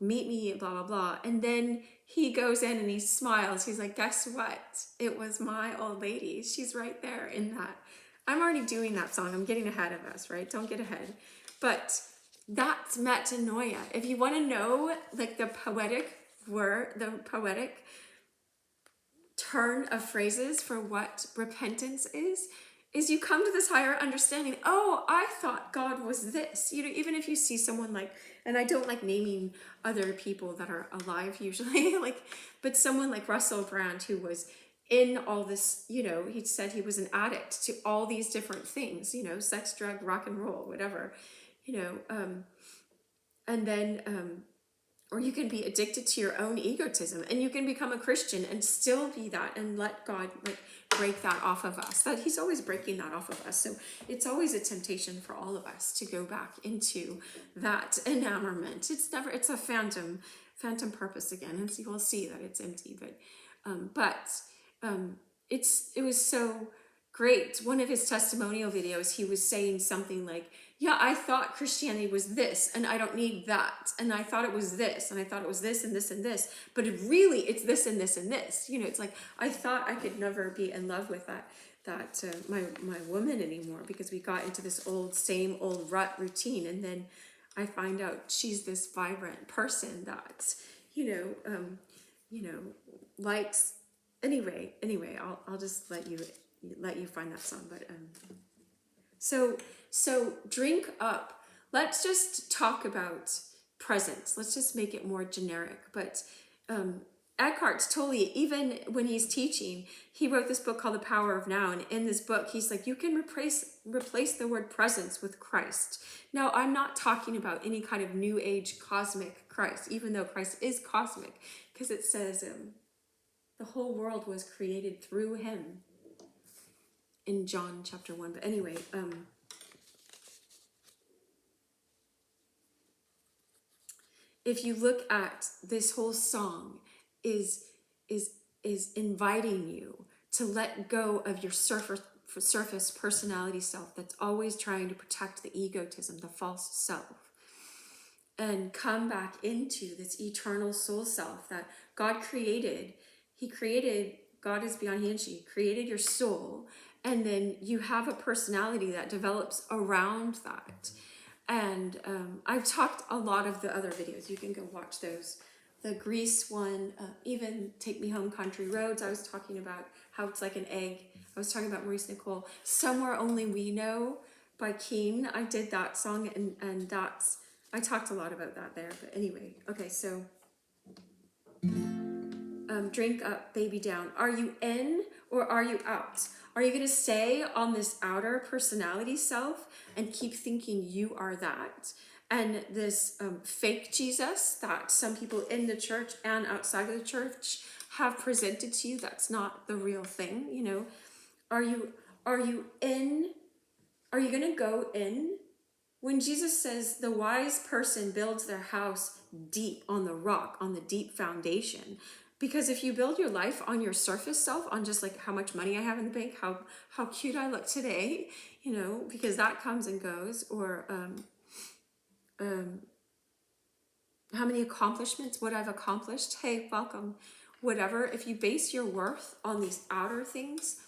meet me, blah, blah, blah." And then he goes in and he smiles. He's like, "Guess what? It was my old lady. She's right there in that." I'm already doing that song. I'm getting ahead of us, right? Don't get ahead. But that's metanoia. If you want to know like the poetic word, the poetic turn of phrases for what repentance is you come to this higher understanding. Oh, I thought God was this. You know, even if you see someone like, and I don't like naming other people that are alive usually, like, but someone like Russell Brand, who was in all this, you know, he said he was an addict to all these different things, you know, sex, drug, rock and roll, whatever, you know, and then, or you can be addicted to your own egotism, and you can become a Christian and still be that and let God like break that off of us. That he's always breaking that off of us. So it's always a temptation for all of us to go back into that enamorment. It's a phantom purpose again. And so we'll see that it's empty, it was so great. One of his testimonial videos, he was saying something like, "Yeah, I thought Christianity was this, and I don't need that. And I thought it was this, and I thought it was this, and this, and this. But it's this, and this, and this." You know, it's like, I thought I could never be in love with my woman anymore, because we got into this same old rut routine. And then I find out she's this vibrant person that, likes, anyway, I'll just let you find that song. But so drink up. Let's just talk about presence. Let's just make it more generic. But Eckhart Tolle, even when he's teaching, he wrote this book called The Power of Now. And in this book, he's like, you can replace the word presence with Christ. Now, I'm not talking about any kind of new age cosmic Christ, even though Christ is cosmic, because it says the whole world was created through him in John chapter 1. But anyway, if you look at this whole song, is inviting you to let go of your surface personality self that's always trying to protect the egotism, the false self, and come back into this eternal soul self that God created. He created, God is beyond he and she, created your soul, and then you have a personality that develops around that. And I've talked a lot of the other videos. You can go watch those. The Grease one, even Take Me Home Country Roads. I was talking about how it's like an egg. I was talking about Maurice Nicole. Somewhere Only We Know by Keen. I did that song, and that's, I talked a lot about that there. But anyway, okay, so drink up, baby down. Are you in or are you out? Are you going to stay on this outer personality self and keep thinking you are that? And this fake Jesus that some people in the church and outside of the church have presented to you, that's not the real thing, you know? Are you in? Are you going to go in? When Jesus says the wise person builds their house deep on the rock, on the deep foundation, because if you build your life on your surface self, on just like how much money I have in the bank, how cute I look today, you know, because that comes and goes, or how many accomplishments, what I've accomplished. Hey, welcome. Whatever. If you base your worth on these outer things,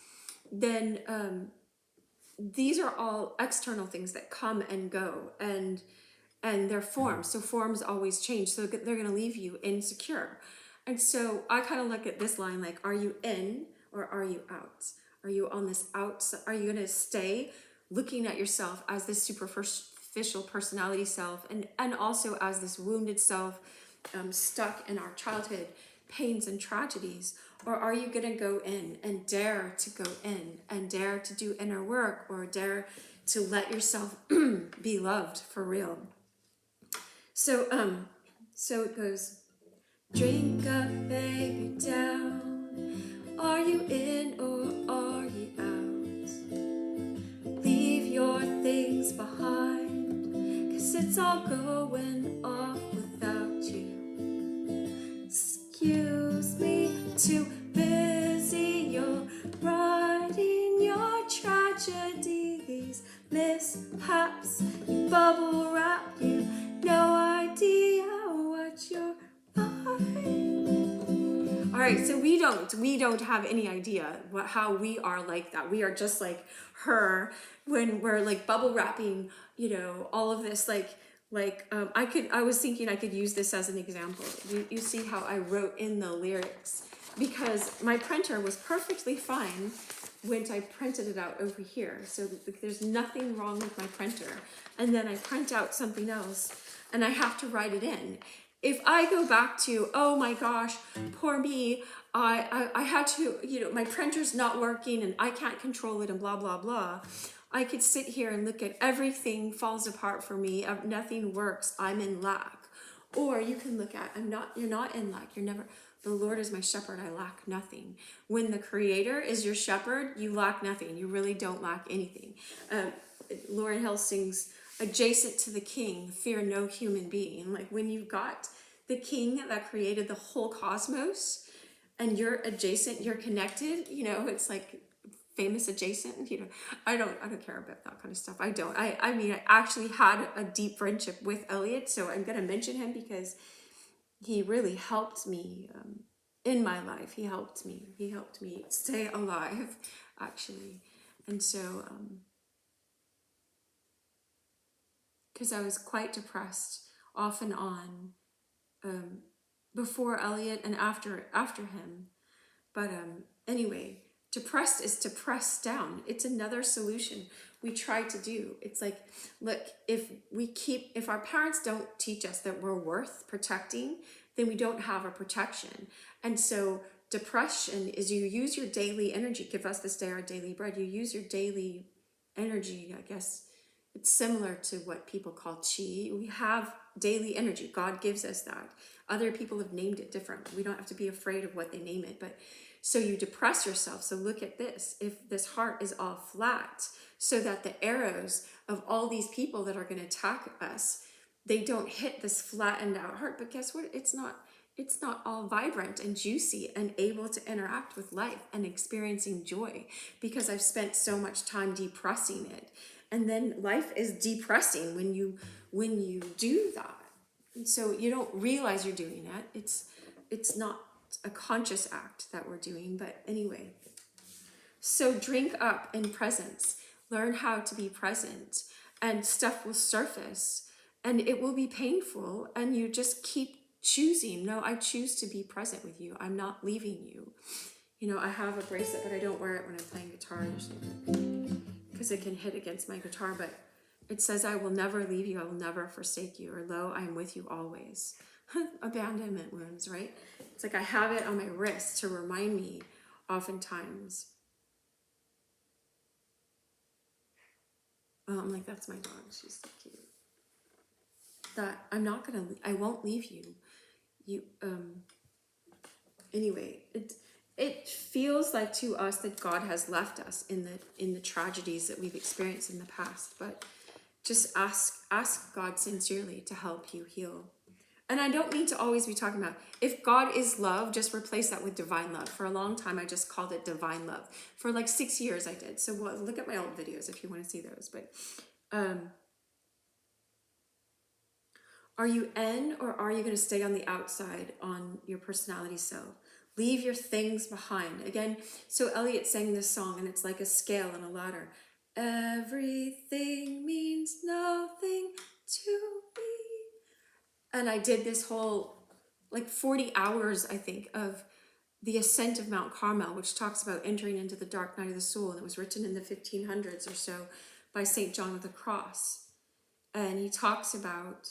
then these are all external things that come and go, and they're forms. So forms always change. So they're going to leave you insecure. And so I kind of look at this line like, are you in or are you out? Are you on this outside? Are you going to stay looking at yourself as this superficial personality self, and also as this wounded self, stuck in our childhood pains and tragedies? Or are you going to go in and dare to go in and dare to do inner work, or dare to let yourself be loved for real? So so it goes, drink up, baby, down. Are you in or are you out? Leave your things behind, 'cause it's all going off without you. Excuse me, too busy, you're writing your tragedy. These mishaps, you bubble wrap, you no idea what you're writing. All right, so we don't have any idea how we are like that. We are just like her when we're like bubble wrapping, all of this, I was thinking I could use this as an example. You see how I wrote in the lyrics, because my printer was perfectly fine when I printed it out over here. So there's nothing wrong with my printer. And then I print out something else and I have to write it in. If I go back to, oh my gosh, poor me, I had to, my printer's not working and I can't control it and blah, blah, blah. I could sit here and look at everything falls apart for me, nothing works, I'm in lack. Or you can look at, you're not in lack, the Lord is my shepherd, I lack nothing. When the Creator is your shepherd, you lack nothing. You really don't lack anything. Lauryn Hill sings, adjacent to the King, fear no human being. Like when you've got the King that created the whole cosmos and you're adjacent, you're connected, it's like famous adjacent, I don't care about that kind of stuff. I don't. I mean, I actually had a deep friendship with Elliot, so I'm going to mention him because he really helped me in my life. He helped me stay alive, actually. And so, because I was quite depressed off and on, before Elliot and after him. But anyway, depressed is to press down. It's another solution we try to do. It's like, look, if our parents don't teach us that we're worth protecting, then we don't have a protection. And so depression is, you use your daily energy. Give us this day our daily bread. You use your daily energy, I guess. It's similar to what people call chi. We have daily energy. God gives us that. Other people have named it different. We don't have to be afraid of what they name it. But so you depress yourself. So look at this. If this heart is all flat, so that the arrows of all these people that are going to attack us, they don't hit this flattened out heart. But guess what? It's not all vibrant and juicy and able to interact with life and experiencing joy, because I've spent so much time depressing it. And then life is depressing when you do that. And so you don't realize you're doing it. It's not a conscious act that we're doing, but anyway. So drink up in presence. Learn how to be present, and stuff will surface and it will be painful, and you just keep choosing. No, I choose to be present with you. I'm not leaving you. I have a bracelet, but I don't wear it when I'm playing guitar usually, because it can hit against my guitar, but it says, I will never leave you, I will never forsake you, or lo, I am with you always. Abandonment wounds, right? It's like I have it on my wrist to remind me oftentimes. I'm like, that's my dog, she's so cute. That I won't leave you. Anyway, it feels like to us that God has left us in the tragedies that we've experienced in the past, but just ask God sincerely to help you heal. And I don't mean to always be talking about, if God is love, just replace that with divine love. For a long time, I just called it divine love. For like 6 years I did. So look at my old videos if you want to see those. But Are you in, or are you going to stay on the outside on your personality self? Leave your things behind. Again, so Elliot sang this song, and it's like a scale and a ladder. Everything means nothing to me. And I did this whole, like 40 hours, I think, of the ascent of Mount Carmel, which talks about entering into the dark night of the soul. And it was written in the 1500s or so by St. John of the Cross. And he talks about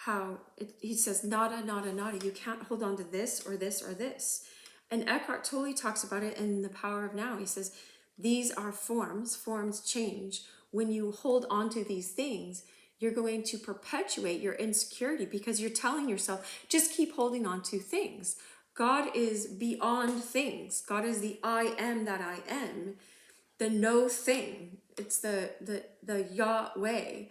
how he says, nada, nada, nada. You can't hold on to this or this or this. And Eckhart Tolle talks about it in The Power of Now. He says, these are forms. Forms change. When you hold on to these things, you're going to perpetuate your insecurity because you're telling yourself, just keep holding on to things. God is beyond things. God is the I am that I am, the no thing. It's the Yahweh.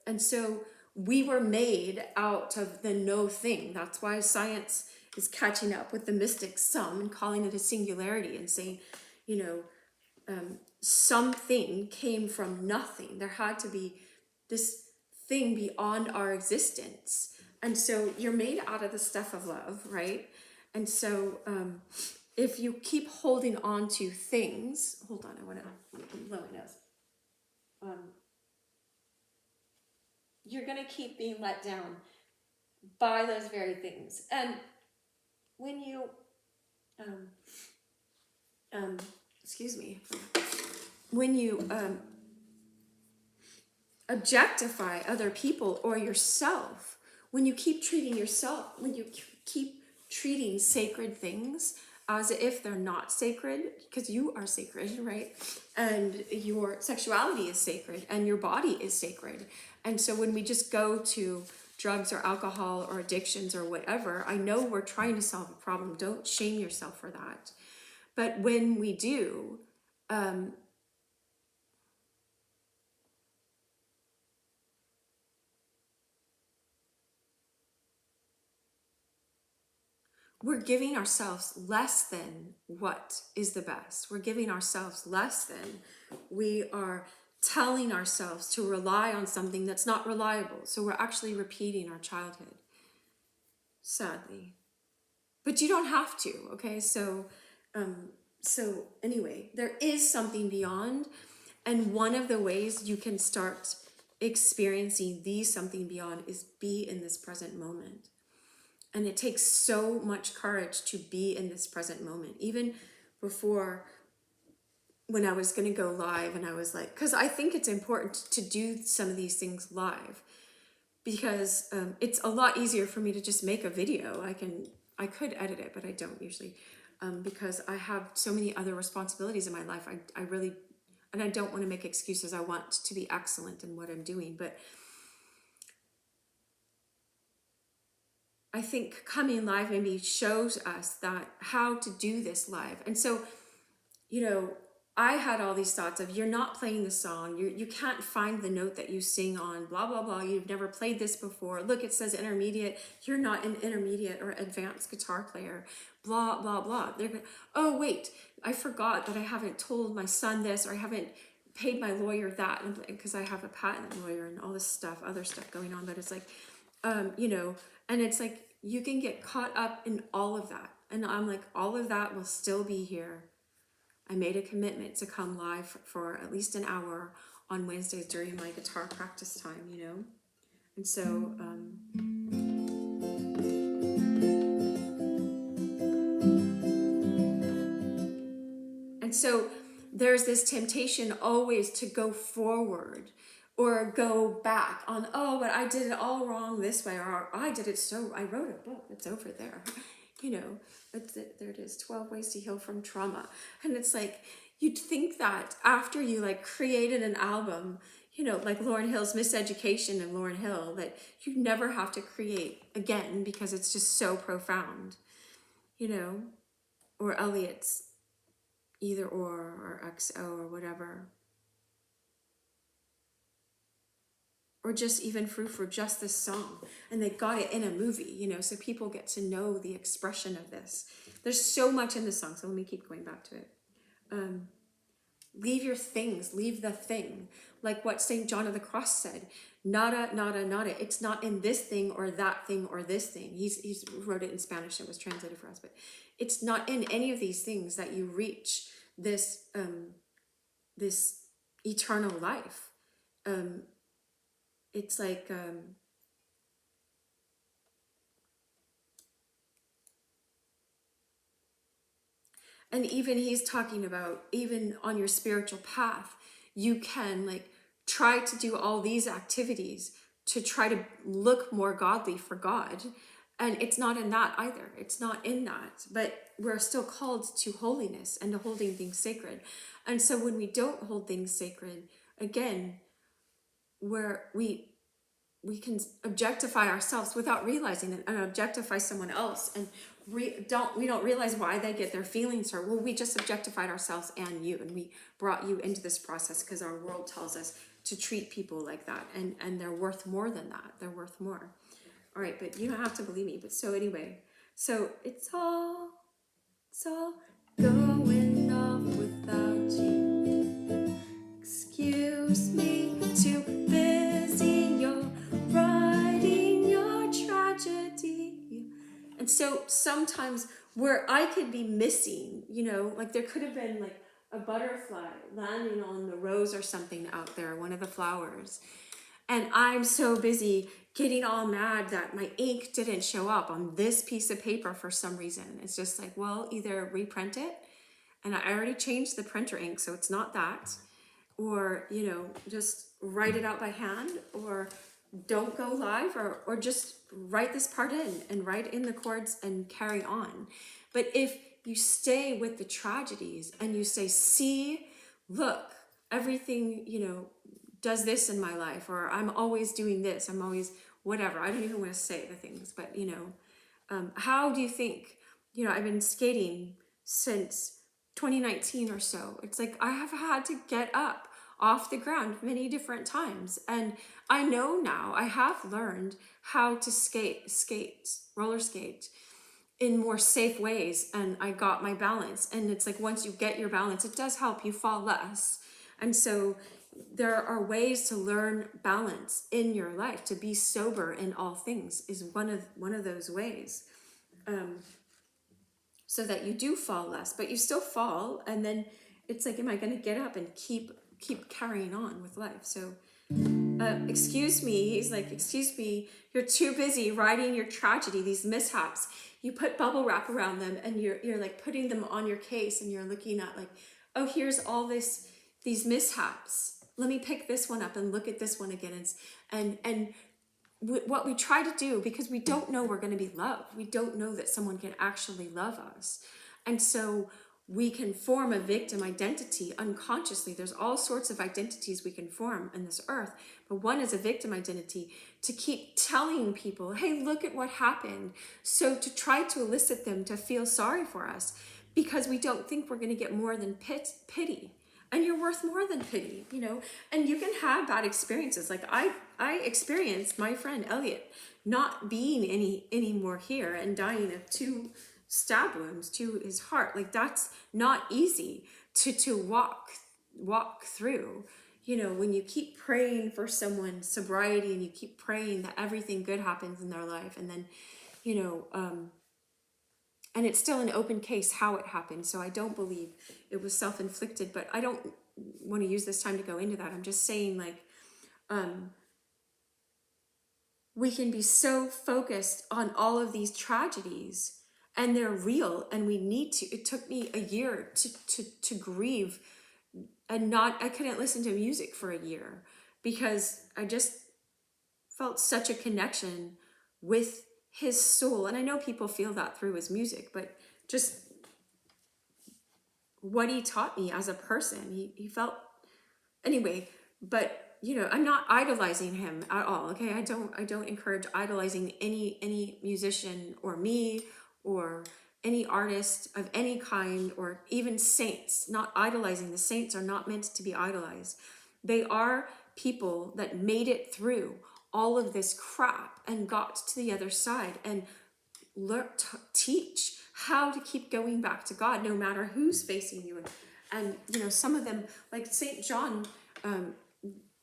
And so we were made out of the no thing. That's why science is catching up with the mystics some and calling it a singularity and saying, you know, something came from nothing. There had to be this thing beyond our existence. And so you're made out of the stuff of love, right? And so if you keep holding on to things, hold on, I want to blow my nose. You're going to keep being let down by those very things. And when you, excuse me, when you objectify other people or yourself, when you keep treating yourself, when you keep treating sacred things as if they're not sacred, because you are sacred, right? And your sexuality is sacred and your body is sacred. And so when we just go to drugs or alcohol or addictions or whatever, I know we're trying to solve a problem. Don't shame yourself for that. But when we do, we're giving ourselves less than what is the best. We're giving ourselves less than. We are telling ourselves to rely on something that's not reliable. So we're actually repeating our childhood, sadly. But you don't have to, okay? So anyway, there is something beyond. And one of the ways you can start experiencing the something beyond is be in this present moment. And it takes so much courage to be in this present moment. Even before, when I was going to go live, and I was like, because I think it's important to do some of these things live, because it's a lot easier for me to just make a video. I could edit it, but I don't usually, because I have so many other responsibilities in my life. I really, and I don't want to make excuses. I want to be excellent in what I'm doing, but I think coming live maybe shows us that how to do this live. And so, you know, I had all these thoughts of, you're not playing the song. You can't find the note that you sing on, blah, blah, blah. You've never played this before. Look, it says intermediate. You're not an intermediate or advanced guitar player, blah, blah, blah. They're going, oh, wait, I forgot that I haven't told my son this, or I haven't paid my lawyer that, because I have a patent lawyer and all this stuff, other stuff going on. But it's like, you know, and it's like, you can get caught up in all of that. And I'm like, all of that will still be here. I made a commitment to come live for at least an hour on Wednesdays during my guitar practice time, you know? And so, there's this temptation always to go forward or go back on, oh, but I did it all wrong this way, or I did it so, I wrote a book, it's over there. You know, there it is, 12 Ways to Heal from Trauma. And it's like, you'd think that after you like created an album, you know, like Lauryn Hill's Miseducation and Lauryn Hill, that you never have to create again because it's just so profound, you know, or Elliot's Either or XO or whatever. Or just even froufrou, just this song. And they got it in a movie, you know, so people get to know the expression of this. There's so much in this song, so let me keep going back to it. Leave your things, leave the thing. Like what St. John of the Cross said, nada, nada, nada. It's not in this thing or that thing or this thing. He's wrote it in Spanish, it was translated for us, but it's not in any of these things that you reach this this eternal life. It's like and even he's talking about, even on your spiritual path, you can like try to do all these activities to try to look more godly for God. And it's not in that either. It's not in that. But we're still called to holiness and to holding things sacred. And so when we don't hold things sacred, again, where we can objectify ourselves without realizing it, and objectify someone else, and we don't realize why they get their feelings hurt. Well, we just objectified ourselves and you, and we brought you into this process because our world tells us to treat people like that, and they're worth more than that. They're worth more. All right, but you don't have to believe me. But so anyway, so it's all going off without you. Excuse me, too busy, you're writing your tragedy. And so sometimes where I could be missing, like there could have been like a butterfly landing on the rose or something out there, one of the flowers. And I'm so busy getting all mad that my ink didn't show up on this piece of paper for some reason. It's just like, well, either reprint it, and I already changed the printer ink, so it's not that, or, just write it out by hand, or don't go live, or just write this part in and write in the chords and carry on. But if you stay with the tragedies and you say, see, look, everything, does this in my life, or I'm always doing this, I'm always whatever. I don't even want to say the things, but how do you think, I've been skating since 2019 or so. It's like I have had to get up off the ground many different times, and I know now, I have learned how to roller skate in more safe ways, and I got my balance. And it's like once you get your balance, it does help you fall less. And so there are ways to learn balance in your life. To be sober in all things is one of those ways, so that you do fall less, but you still fall. And then it's like, am I going to get up and keep carrying on with life? So excuse me, he's like, excuse me, you're too busy writing your tragedy, these mishaps. You put bubble wrap around them, and you're like putting them on your case, and you're looking at like, oh, here's all these mishaps. Let me pick this one up and look at this one again. And what we try to do, because we don't know we're going to be loved. We don't know that someone can actually love us. And so we can form a victim identity unconsciously. There's all sorts of identities we can form in this earth, but one is a victim identity, to keep telling people, hey, look at what happened. So to try to elicit them to feel sorry for us, because we don't think we're going to get more than pity. And you're worth more than pity, and you can have bad experiences. Like I experienced my friend Elliot not being any more here and dying of 2 stab wounds to his heart. Like that's not easy to walk through, when you keep praying for someone's sobriety, and you keep praying that everything good happens in their life, and then, and it's still an open case how it happened. So I don't believe it was self-inflicted, but I don't want to use this time to go into that. I'm just saying, like, we can be so focused on all of these tragedies, and they're real, and we need to. It took me a year to grieve, and I couldn't listen to music for a year, because I just felt such a connection with his soul. And I know people feel that through his music, but just what he taught me as a person, he felt anyway. But I'm not idolizing him at all. Okay, I don't encourage idolizing any musician or me or any artist of any kind, or even saints. Not idolizing. The saints are not meant to be idolized. They are people that made it through all of this crap and got to the other side, and teach how to keep going back to God, no matter who's facing you And, you know, some of them, like St. John,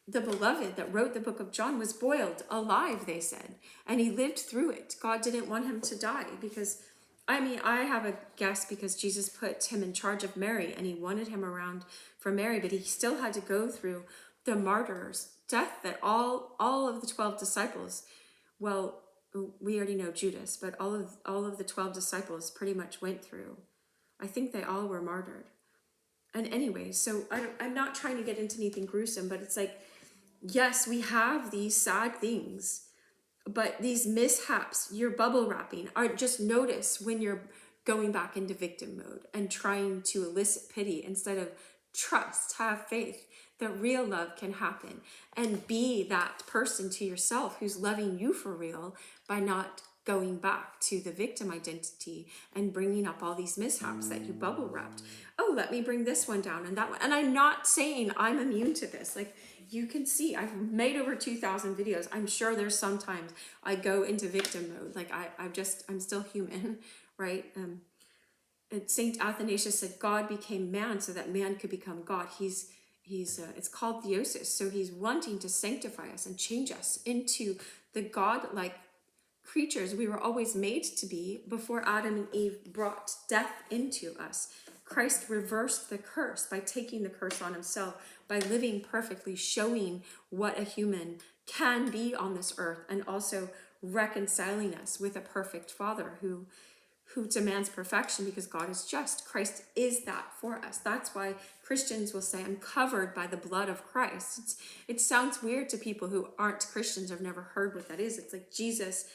the beloved that wrote the book of John, was boiled alive, they said, and he lived through it. God didn't want him to die because, I mean, I have a guess because Jesus put him in charge of Mary and he wanted him around for Mary, but he still had to go through the martyrs' death that all of the 12 disciples, well, we already know Judas, but all of the 12 disciples pretty much went through. I think they all were martyred. And anyway, so I'm not trying to get into anything gruesome, but it's like, yes, we have these sad things, but these mishaps, your bubble wrapping, are just notice when you're going back into victim mode and trying to elicit pity instead of trust, have faith that real love can happen, and be that person to yourself who's loving you for real by not going back to the victim identity and bringing up all these mishaps that you bubble wrapped. Oh, let me bring this one down and that one. And I'm not saying I'm immune to this. Like, you can see I've made over 2,000 videos. I'm sure there's sometimes I go into victim mode. Like I'm still human, right? And Saint Athanasius said God became man so that man could become God. It's called theosis. So he's wanting to sanctify us and change us into the God-like creatures we were always made to be before Adam and Eve brought death into us. Christ reversed the curse by taking the curse on himself, by living perfectly, showing what a human can be on this earth, and also reconciling us with a perfect Father who demands perfection because God is just. Christ is that for us. That's why Christians will say, I'm covered by the blood of Christ. It sounds weird to people who aren't Christians or have never heard what that is. It's like Jesus,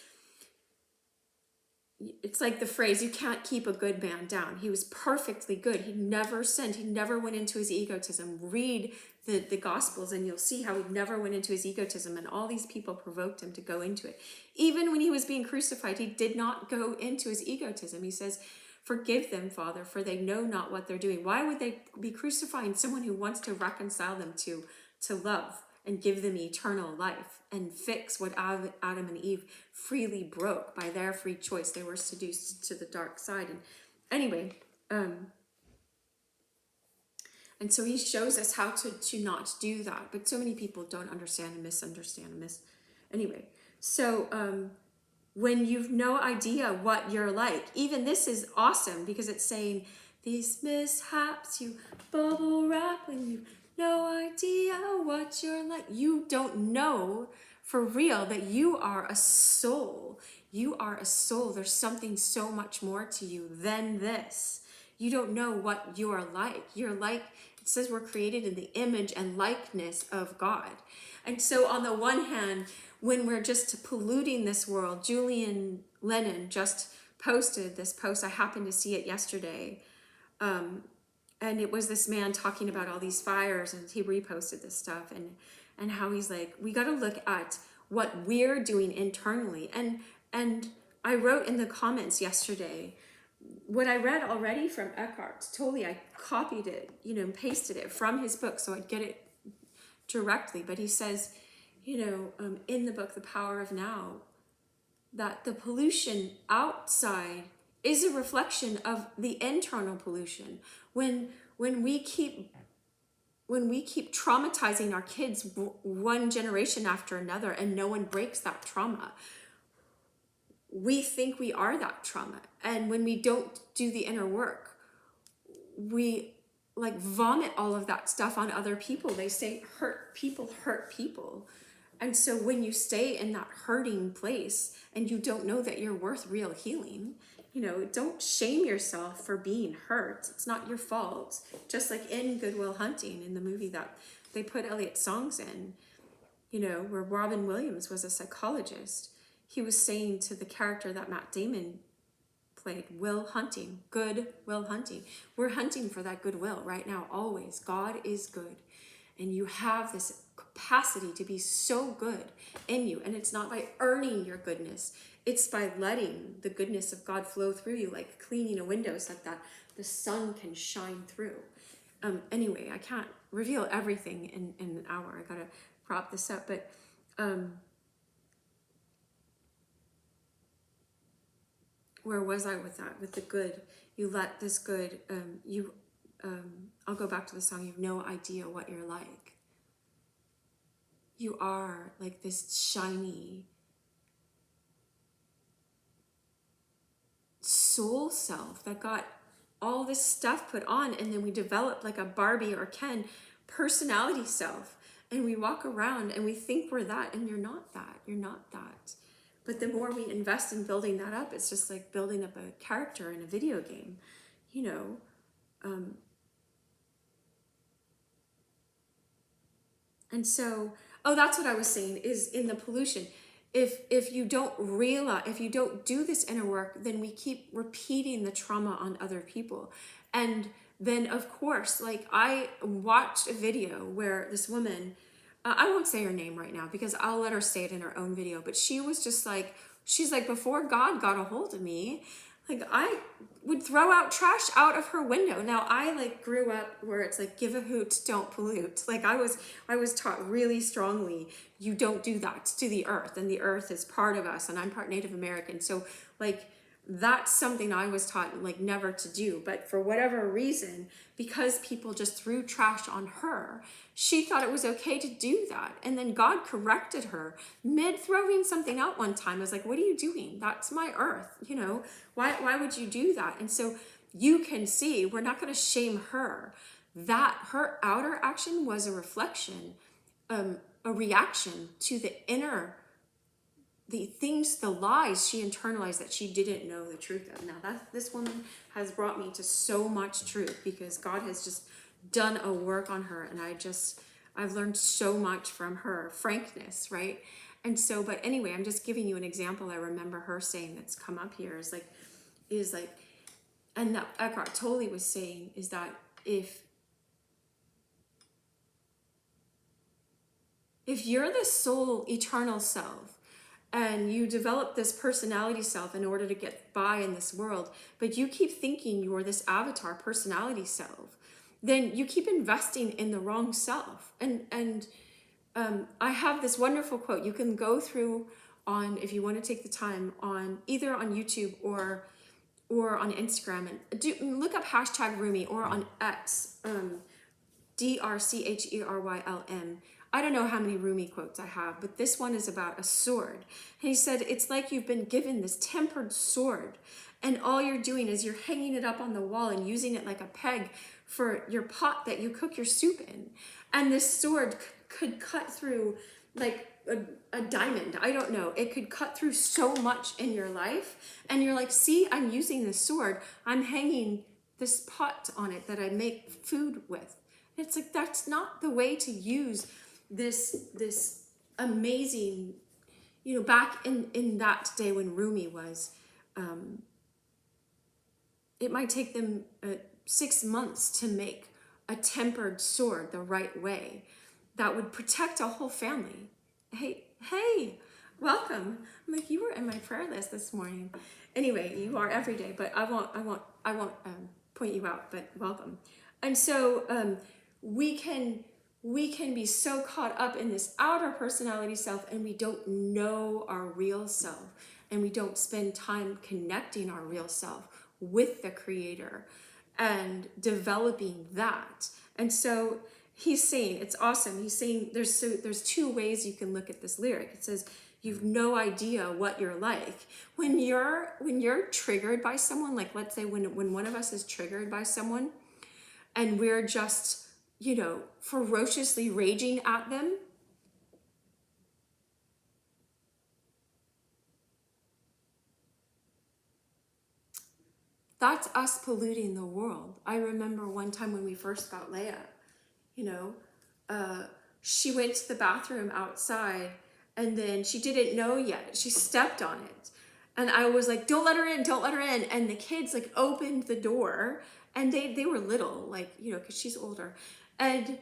it's like the phrase, you can't keep a good man down. He was perfectly good. He never sinned. He never went into his egotism. Read the Gospels and you'll see how he never went into his egotism, and all these people provoked him to go into it. Even when he was being crucified, he did not go into his egotism. He says, forgive them, Father, for they know not what they're doing. Why would they be crucifying someone who wants to reconcile them to love and give them eternal life and fix what Adam and Eve freely broke by their free choice? They were seduced to the dark side. And anyway, and so he shows us how to not do that. But so many people don't understand and misunderstand and Anyway, so when you've no idea what you're like, even this is awesome because it's saying these mishaps you bubble wrap when you no idea what you're like. You don't know for real that you are a soul. You are a soul. There's something so much more to you than this. You don't know what you are like. You're like, it says we're created in the image and likeness of God. And so on the one hand, when we're just polluting this world, Julian Lennon just posted this post. I happened to see it yesterday. And it was this man talking about all these fires, and he reposted this stuff and how he's like, we got to look at what we're doing internally. And I wrote in the comments yesterday, what I read already from Eckhart Tolle, I copied it, and pasted it from his book so I'd get it directly. But he says, in the book, The Power of Now, that the pollution outside is a reflection of the internal pollution. When we keep traumatizing our kids one generation after another and no one breaks that trauma, we think we are that trauma. And when we don't do the inner work, we vomit all of that stuff on other people. They say hurt people. And so when you stay in that hurting place and you don't know that you're worth real healing, don't shame yourself for being hurt. It's not your fault. Just like in Good Will Hunting, in the movie that they put Elliot's songs in, where Robin Williams was a psychologist, he was saying to the character that Matt Damon played, Will Hunting, good Will Hunting. We're hunting for that goodwill right now, always. God is good. And you have this capacity to be so good in you. And it's not by earning your goodness. It's by letting the goodness of God flow through you, like cleaning a window so that the sun can shine through. Anyway, I can't reveal everything in an hour. I gotta prop this up. But where was I with that? With the good. You let this good, I'll go back to the song, you've no idea what you're like. You are like this shiny soul self that got all this stuff put on, and then we develop like a Barbie or Ken personality self, and we walk around and we think we're that, and you're not that. You're not that. But the more we invest in building that up, it's just like building up a character in a video game, you know. And so, oh, that's what I was saying, is in the pollution. If you don't realize, if you don't do this inner work, then we keep repeating the trauma on other people. And then of course, like I watched a video where this woman, I won't say her name right now because I'll let her say it in her own video, but she was just like, she's like, before God got a hold of me, like I would throw out trash out of her window. Now I like grew up where it's like, give a hoot, don't pollute. Like I was taught really strongly, you don't do that to the earth, and the earth is part of us, and I'm part Native American. So like, that's something I was taught like never to do. But for whatever reason, because people just threw trash on her, she thought it was okay to do that. And then God corrected her mid throwing something out one time. I was like, what are you doing? That's my earth, you know, why would you do that? And so you can see, we're not going to shame her. That her outer action was a reflection, a reaction to the inner, the things, the lies she internalized that she didn't know the truth of. Now this woman has brought me to so much truth because God has just done a work on her, and I've learned so much from her frankness, right? And so, but anyway, I'm just giving you an example. I remember her saying that's come up here is like, and that Eckhart Tolle was saying is that if you're the soul, eternal self, and you develop this personality self in order to get by in this world, but you keep thinking you're this avatar personality self, then you keep investing in the wrong self. And I have this wonderful quote. You can go through on, if you want to take the time, on either on YouTube or on Instagram, and look up hashtag Rumi, or on X, DRCHERYLM. I don't know how many Rumi quotes I have, but this one is about a sword. And he said, it's like you've been given this tempered sword, and all you're doing is you're hanging it up on the wall and using it like a peg for your pot that you cook your soup in. And this sword could cut through like a diamond. I don't know. It could cut through so much in your life. And you're like, see, I'm using this sword. I'm hanging this pot on it that I make food with. And it's like, that's not the way to use this amazing, you know, back in that day when Rumi was, it might take them 6 months to make a tempered sword the right way that would protect a whole family. Hey, welcome. I'm like, you were in my prayer list this morning. Anyway, you are every day, but I won't point you out, but welcome. And so we can be so caught up in this outer personality self, and we don't know our real self, and we don't spend time connecting our real self with the Creator and developing that. And so he's saying, it's awesome. He's saying there's two ways you can look at this lyric. It says, you've no idea what you're like. When you're triggered by someone, like let's say when one of us is triggered by someone and we're just, you know, ferociously raging at them, that's us polluting the world. I remember one time when we first got Leia, you know, she went to the bathroom outside, and then she didn't know yet. She stepped on it. And I was like, don't let her in, don't let her in. And the kids like opened the door, and they were little, like, you know, because she's older. And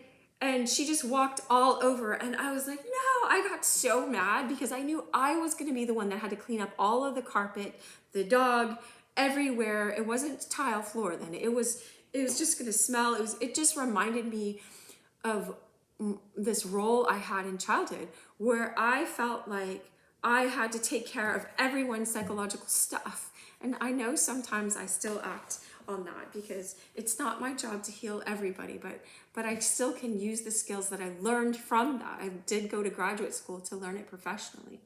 she just walked all over, and I was like, no, I got so mad because I knew I was going to be the one that had to clean up all of the carpet, the dog, everywhere. It wasn't tile floor then. It was just going to smell. It just reminded me of this role I had in childhood where I felt like I had to take care of everyone's psychological stuff. And I know sometimes I still act on that, because it's not my job to heal everybody, but I still can use the skills that I learned from that. I did go to graduate school to learn it professionally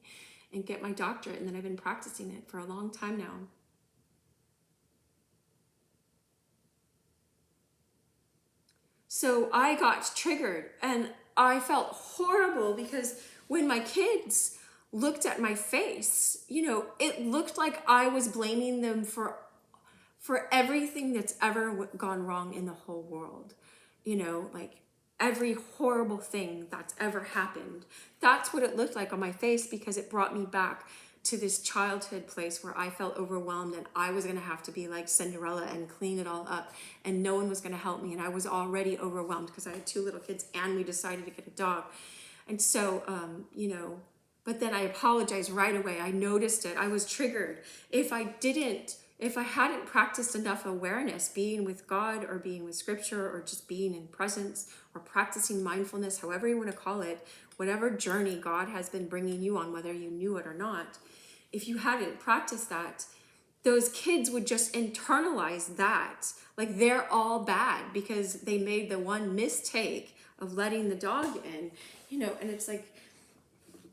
and get my doctorate, and then I've been practicing it for a long time now. So I got triggered and I felt horrible, because when my kids looked at my face, you know, it looked like I was blaming them for everything that's ever gone wrong in the whole world. You know, like every horrible thing that's ever happened. That's what it looked like on my face, because it brought me back to this childhood place where I felt overwhelmed and I was going to have to be like Cinderella and clean it all up, and no one was going to help me, and I was already overwhelmed because I had 2 little kids and we decided to get a dog. And so you know, but then I apologized right away. I noticed it. I was triggered. If I hadn't practiced enough awareness, being with God or being with scripture or just being in presence or practicing mindfulness, however you want to call it, whatever journey God has been bringing you on, whether you knew it or not, if you hadn't practiced that, those kids would just internalize that. Like they're all bad because they made the one mistake of letting the dog in, you know, and it's like,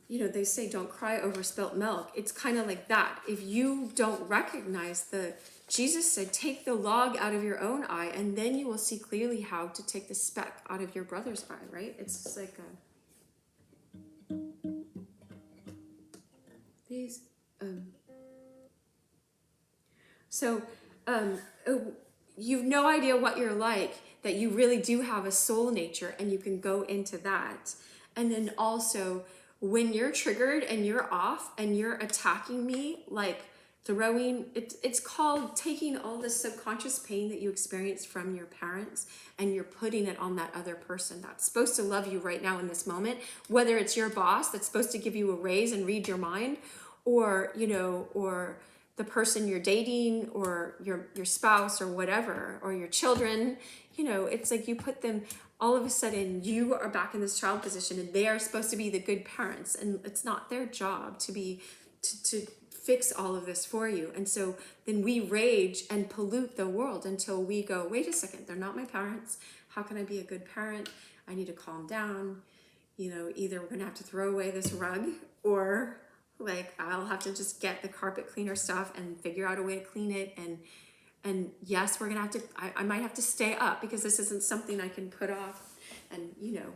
you know, they say don't cry over spilt milk. It's kind of like that. If you don't recognize Jesus said, take the log out of your own eye, and then you will see clearly how to take the speck out of your brother's eye, right? It's just like these, you've no idea what you're like, that you really do have a soul nature, and you can go into that. And then also, when you're triggered and you're off and you're attacking me, like throwing, it's called taking all the subconscious pain that you experienced from your parents and you're putting it on that other person that's supposed to love you right now in this moment, whether it's your boss that's supposed to give you a raise and read your mind, or, you know, or the person you're dating, or your spouse, or whatever, or your children. You know, it's like you put them, all of a sudden you are back in this child position, and they are supposed to be the good parents, and it's not their job to be to fix all of this for you. And so then we rage and pollute the world until we go, wait a second, they're not my parents. How can I be a good parent? I need to calm down. You know, either we're gonna have to throw away this rug, or like I'll have to just get the carpet cleaner stuff and figure out a way to clean it. And yes, we're gonna have to, I might have to stay up because this isn't something I can put off. And, you know,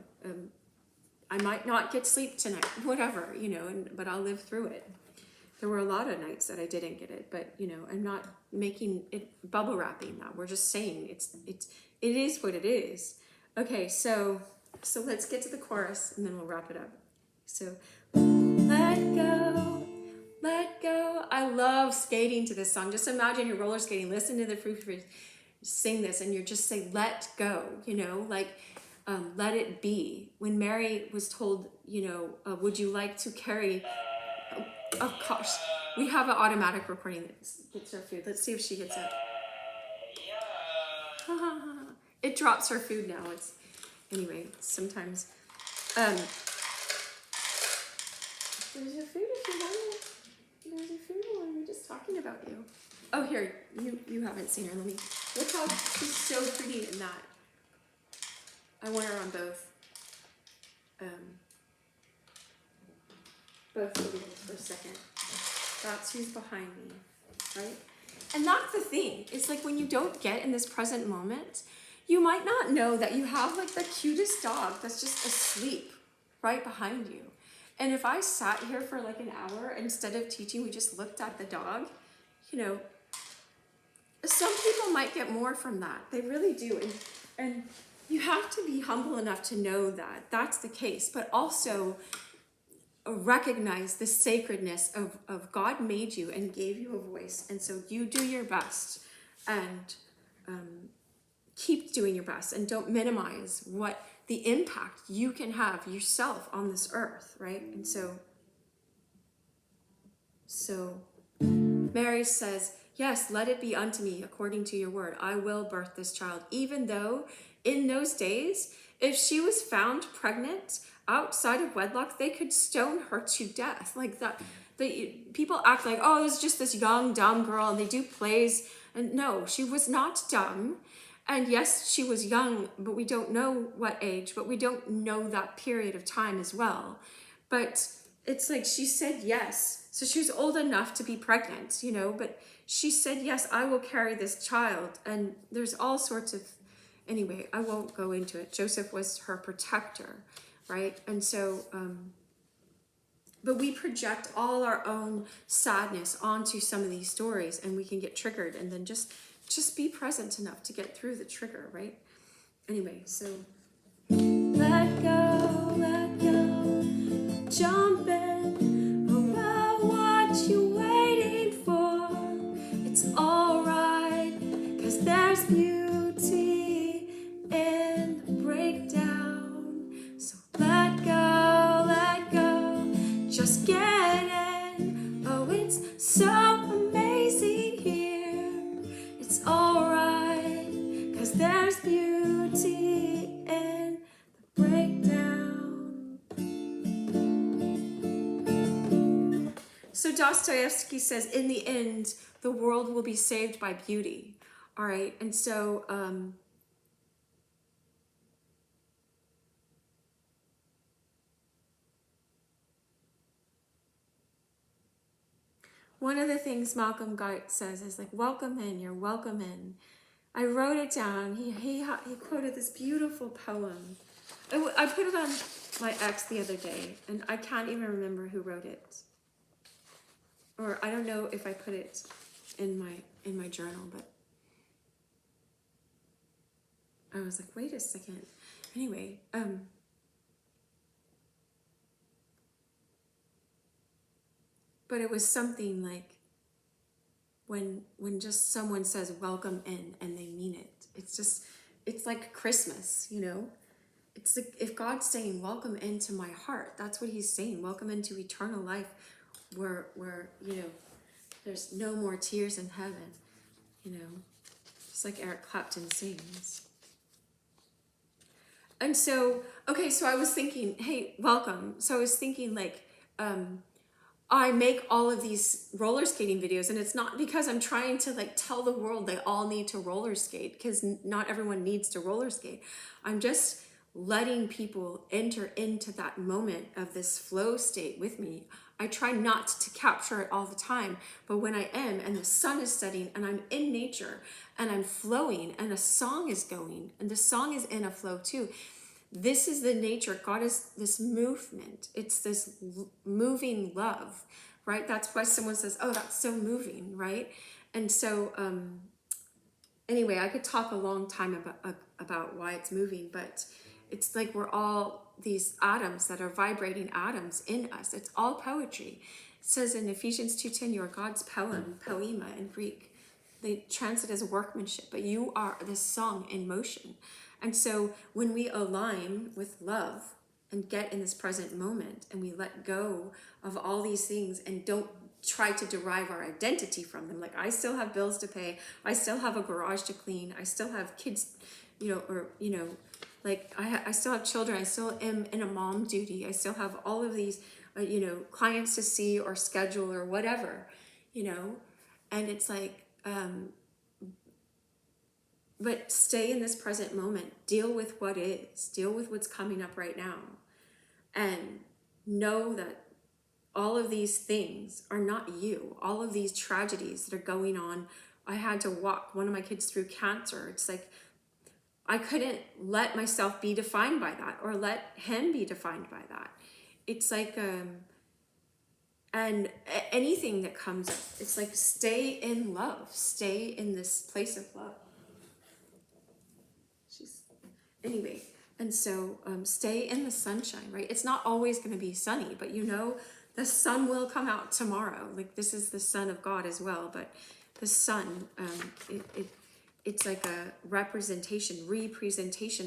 I might not get sleep tonight, whatever, you know, but I'll live through it. There were a lot of nights that I didn't get it, but, you know, I'm not making it bubble wrapping that. We're just saying it is what it is. Okay, so let's get to the chorus and then we'll wrap it up. So, let go, let go. I love skating to this song. Just imagine you're roller skating, listen to the froufrou sing this, and you're just saying, let go, you know, like, let it be. When Mary was told, you know, would you like to carry, oh gosh, we have an automatic recording that gets her food. Let's see if she gets it. It drops her food now. Anyway, sometimes, there's your food if you want it. There's your food while we're just talking about you. Oh, here, you haven't seen her. Let me, look how she's so pretty in that. I want her on both videos for a second. That's who's behind me, right? And that's the thing. It's like when you don't get in this present moment, you might not know that you have like the cutest dog that's just asleep right behind you. And if I sat here for like an hour, instead of teaching, we just looked at the dog, you know, some people might get more from that. They really do. And you have to be humble enough to know that that's the case, but also recognize the sacredness of God made you and gave you a voice. And so you do your best and keep doing your best, and don't minimize what the impact you can have yourself on this earth, right? And so Mary says, yes, let it be unto me according to your word. I will birth this child. Even though in those days, if she was found pregnant outside of wedlock, they could stone her to death. Like that, people act like, oh, it's just this young, dumb girl, and they do plays And no, she was not dumb. And yes, she was young, but we don't know what age, but we don't know that period of time as well. But it's like she said yes. So she was old enough to be pregnant, you know, but she said, yes, I will carry this child. And there's all sorts of, anyway, I won't go into it. Joseph was her protector, right? And so, but we project all our own sadness onto some of these stories, and we can get triggered, and then just be present enough to get through the trigger, right? Anyway, so let go, jump in. Oh, what you waiting for? It's all right, 'cause there's beauty in the breakdown. So let go, just get in. Oh, it's so amazing here. It's all right, 'cause there's beauty in the breakdown. So Dostoevsky says, in the end, the world will be saved by beauty. All right, and so one of the things Malcolm Guite says is like, welcome in, you're welcome in. I wrote it down. He quoted this beautiful poem. I put it on my ex the other day, and I can't even remember who wrote it. Or I don't know if I put it in my journal, but I was like, wait a second. Anyway, but it was something like when just someone says welcome in and they mean it. It's like Christmas, you know? It's like if God's saying welcome into my heart, that's what he's saying. Welcome into eternal life where you know, there's no more tears in heaven, you know, just like Eric Clapton sings. And so, okay, so I was thinking, hey, welcome. So I was thinking like, I make all of these roller skating videos, and it's not because I'm trying to like tell the world they all need to roller skate, because not everyone needs to roller skate. I'm just letting people enter into that moment of this flow state with me. I try not to capture it all the time, but when I am, and the sun is setting, and I'm in nature, and I'm flowing, and a song is going, and the song is in a flow too. This is the nature. God is this movement. It's this moving love, right? That's why someone says, oh, that's so moving, right? And so, anyway, I could talk a long time about why it's moving, but it's like we're all these atoms that are vibrating atoms in us. It's all poetry. It says in Ephesians 2:10, you are God's poem, poema in Greek. They translate as workmanship, but you are this song in motion. And so when we align with love and get in this present moment, and we let go of all these things and don't try to derive our identity from them. Like, I still have bills to pay. I still have a garage to clean. I still have kids, you know, or, you know, like I still have children. I still am in a mom duty. I still have all of these, you know, clients to see or schedule or whatever, you know, and it's like, but stay in this present moment, deal with what is, deal with what's coming up right now, and know that all of these things are not you. All of these tragedies that are going on. I had to walk one of my kids through cancer. It's like, I couldn't let myself be defined by that, or let him be defined by that. It's like, and anything that comes up, it's like, stay in love, stay in this place of love. Anyway, and so stay in the sunshine, right? It's not always going to be sunny, but you know, the sun will come out tomorrow. Like, this is the Son of God as well, but the sun, it's like a representation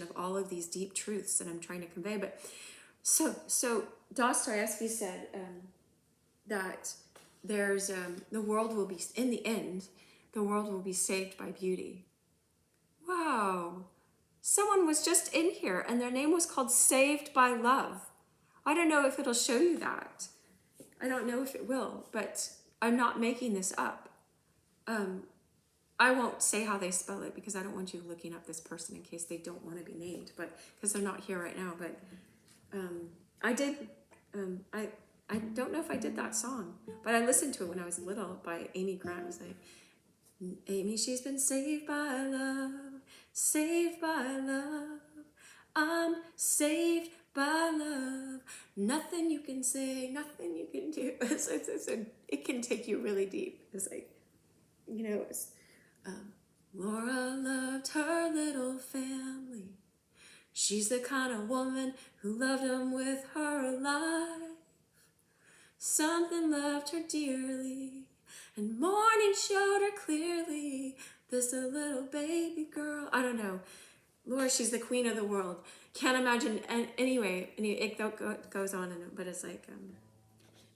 of all of these deep truths that I'm trying to convey. But so Dostoevsky said that there's the world will be, in the end, the world will be saved by beauty. Wow. Someone was just in here and their name was called Saved by Love. I don't know if it'll show you that. I don't know if it will, but I'm not making this up. I won't say how they spell it because I don't want you looking up this person in case they don't want to be named, but because they're not here right now. But I did, I don't know if I did that song, but I listened to it when I was little by Amy Grant. It was like, Amy, she's been saved by love, saved by love. I'm saved by love. Nothing you can say, nothing you can do. It can take you really deep. It's like, you know, it's, Laura loved her little family. She's the kind of woman who loved them with her life. Something loved her dearly, and morning showed her clearly. This a little baby girl. I don't know. Laura, she's the queen of the world. Can't imagine. And anyway, it goes on, but it's like,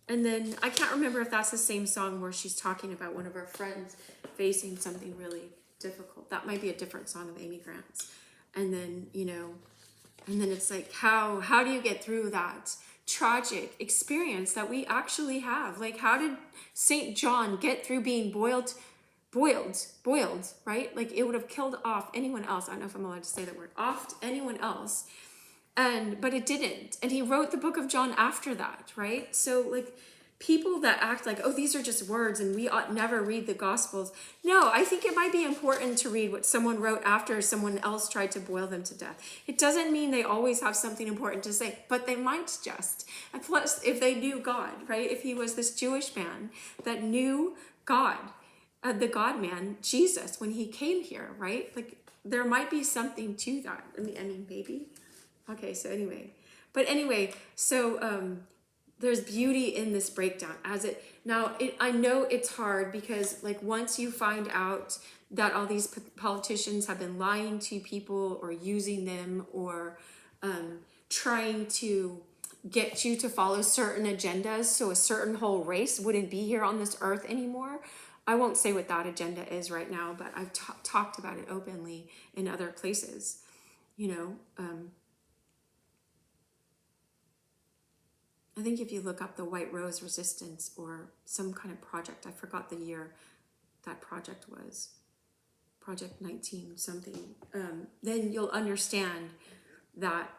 and then I can't remember if that's the same song where she's talking about one of her friends facing something really difficult. That might be a different song of Amy Grant's. And then, you know, and then it's like, how do you get through that tragic experience that we actually have? Like, how did St. John get through being boiled, right? Like, it would have killed off anyone else. I don't know if I'm allowed to say that word. Off anyone else. But it didn't. And he wrote the book of John after that, right? So, like, people that act like, oh, these are just words and we ought never read the Gospels. No, I think it might be important to read what someone wrote after someone else tried to boil them to death. It doesn't mean they always have something important to say, but they might just. And plus, if they knew God, right? If he was this Jewish man that knew God, the God-man, Jesus, when he came here, right? Like, there might be something to that. I mean, maybe. Okay, so anyway. But anyway, so there's beauty in this breakdown. I know it's hard because, like, once you find out that all these politicians have been lying to people or using them or trying to get you to follow certain agendas so a certain whole race wouldn't be here on this earth anymore. I won't say what that agenda is right now, but I've talked about it openly in other places, you know. I think if you look up the White Rose Resistance or some kind of project, I forgot the year that project was, Project 19 something, then you'll understand that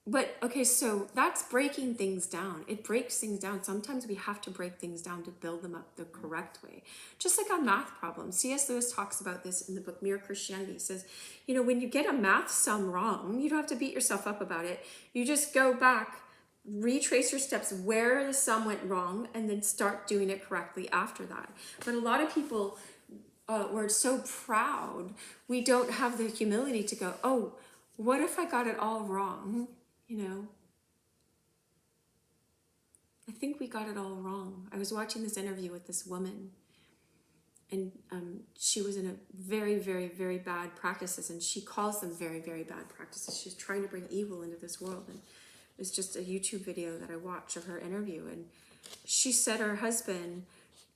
but okay, so that's breaking things down. It breaks things down. Sometimes we have to break things down to build them up the correct way. Just like a math problem. C.S. Lewis talks about this in the book Mere Christianity. He says, you know, when you get a math sum wrong, you don't have to beat yourself up about it. You just go back, retrace your steps where the sum went wrong, and then start doing it correctly after that. But a lot of people, we're so proud, we don't have the humility to go, oh, what if I got it all wrong? You know, I think we got it all wrong. I was watching this interview with this woman, and she was in a very, very, very bad practices, and she calls them very, very bad practices. She's trying to bring evil into this world, and it's just a YouTube video that I watched of her interview, and she said her husband,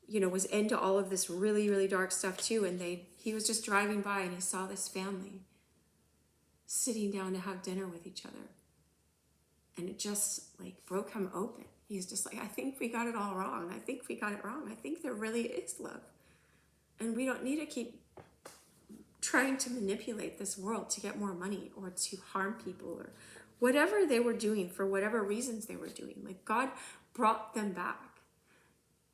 you know, was into all of this really, really dark stuff too, and he was just driving by and he saw this family sitting down to have dinner with each other. And it just, like, broke him open. He's just like, I think we got it all wrong. I think we got it wrong. I think there really is love. And we don't need to keep trying to manipulate this world to get more money or to harm people or whatever they were doing for whatever reasons they were doing. Like, God brought them back,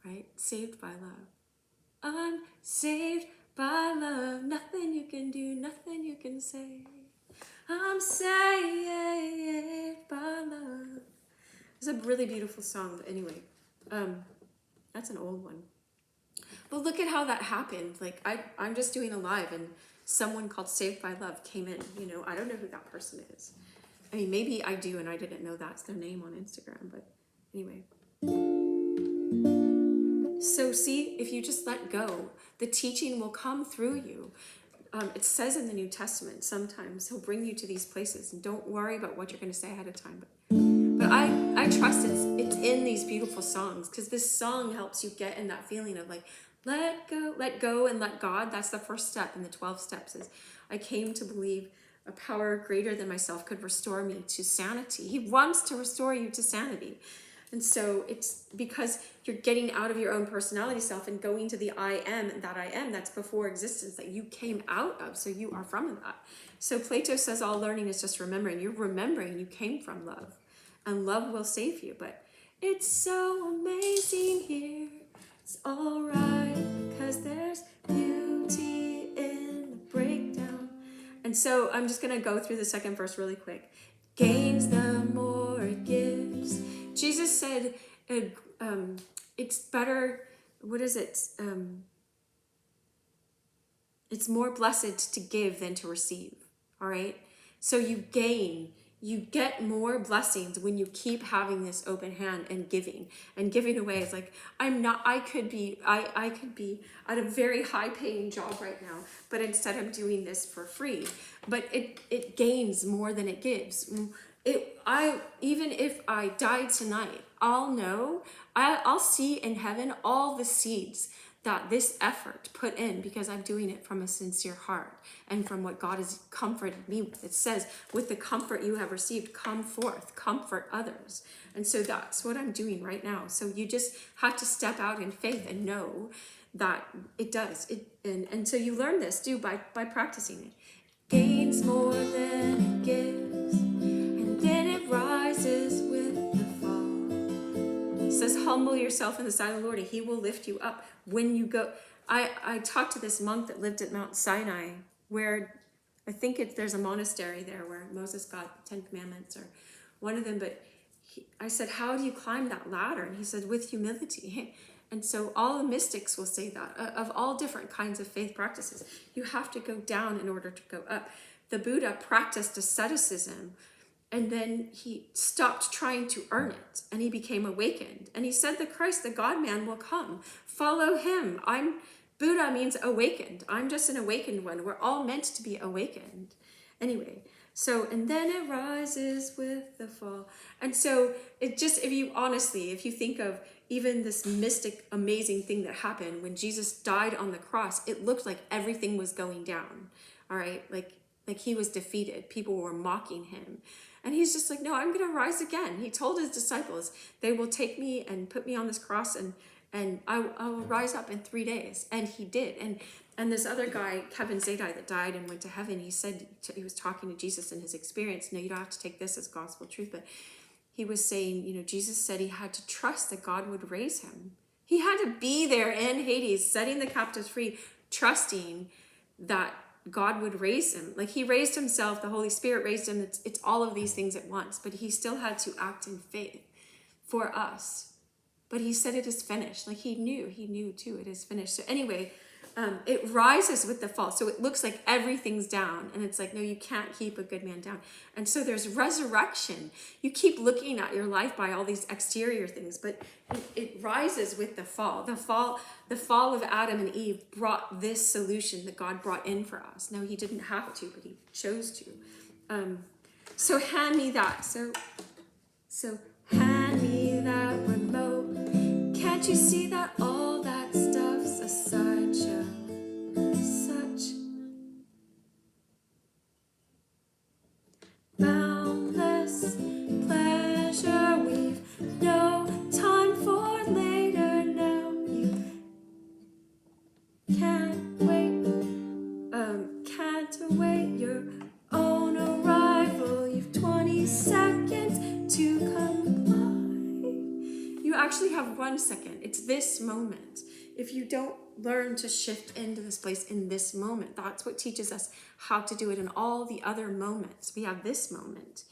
right? Saved by love. I'm saved by love. Nothing you can do, nothing you can say. I'm saved by love. It's a really beautiful song. But anyway, that's an old one. But look at how that happened. Like, I'm just doing a live and someone called Saved by Love came in. You know, I don't know who that person is. I mean, maybe I do and I didn't know that's their name on Instagram. But anyway. So see, if you just let go, the teaching will come through you. It says in the New Testament, sometimes he'll bring you to these places, and don't worry about what you're going to say ahead of time. But I trust it's in these beautiful songs, because this song helps you get in that feeling of like, let go and let God. That's the first step in the 12 steps is I came to believe a power greater than myself could restore me to sanity. He wants to restore you to sanity. And so it's because you're getting out of your own personality self and going to the I am, that's before existence, that you came out of. So you are from that. So Plato says all learning is just remembering. You're remembering you came from love, and love will save you. But it's so amazing here. It's all right because there's beauty in the breakdown. And so I'm just going to go through the second verse really quick. Gains the more it gives. Jesus said, it's better, what is it? It's more blessed to give than to receive. All right. So you get more blessings when you keep having this open hand and giving away. It's like, I could be at a very high paying job right now, but instead I'm doing this for free, but it gains more than it gives. Even if I die tonight, I'll see in heaven all the seeds that this effort put in, because I'm doing it from a sincere heart and from what God has comforted me with. It says, with the comfort you have received, come forth, comfort others. And so that's what I'm doing right now. So you just have to step out in faith and know that it does. And so you learn this by practicing it. Gains more than it gives, and then it rises with the fall. It says, humble yourself in the sight of the Lord, and he will lift you up. When you go, I talked to this monk that lived at Mount Sinai, where I think there's a monastery there where Moses got the 10 Commandments, or one of them, but I said, how do you climb that ladder? And he said, with humility. And so all the mystics will say that, of all different kinds of faith practices. You have to go down in order to go up. The Buddha practiced asceticism, and then he stopped trying to earn it, and he became awakened. And he said, the Christ, the God-man, will come. Follow him. Buddha means awakened. I'm just an awakened one. We're all meant to be awakened. Anyway, so, and then it rises with the fall. And so if you think of even this mystic, amazing thing that happened when Jesus died on the cross, it looked like everything was going down. All right. Like he was defeated. People were mocking him. And he's just like, no, I'm going to rise again. He told his disciples, they will take me and put me on this cross, and I will rise up in 3 days. And he did. And this other guy, Kevin Zadai, that died and went to heaven, he said, he was talking to Jesus in his experience. No, you don't have to take this as gospel truth, but he was saying, Jesus said he had to trust that God would raise him. He had to be there in Hades, setting the captives free, trusting that God would raise him. Like he raised himself, the Holy Spirit raised him. It's all of these things at once, but he still had to act in faith for us. But he said it is finished. Like he knew too, it is finished. So anyway, it rises with the fall. So it looks like everything's down, and it's like, no, you can't keep a good man down. And so there's resurrection. You keep looking at your life by all these exterior things, but it rises with the fall. The fall of Adam and Eve brought this solution that God brought in for us. No, he didn't have to, but he chose to. So hand me that. So hand me that remote. Can't you see that all that stuff's a sideshow? Such boundless pleasure. We've no time for later now. You can't wait your own arrival. You've 20 seconds to comply. You actually have 1 second. It's this moment. If you don't learn to shift into this place in this moment, that's what teaches us how to do it in all the other moments. We have this moment.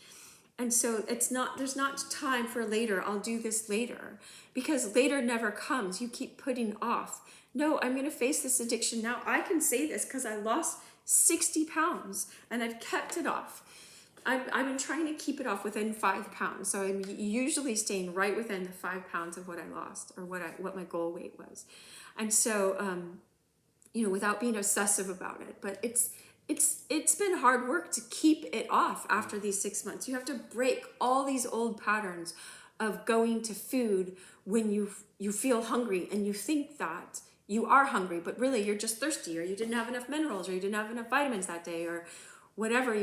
And so there's not time for later. I'll do this later, because later never comes. You keep putting off. No, I'm going to face this addiction now. I can say this because I lost 60 pounds and I've kept it off. I've been trying to keep it off within 5 pounds. So I'm usually staying right within the 5 pounds of what I lost, or what my goal weight was. And so, without being obsessive about it, but it's been hard work to keep it off after these 6 months. You have to break all these old patterns of going to food when you feel hungry and you think that you are hungry, but really you're just thirsty, or you didn't have enough minerals, or you didn't have enough vitamins that day, or whatever.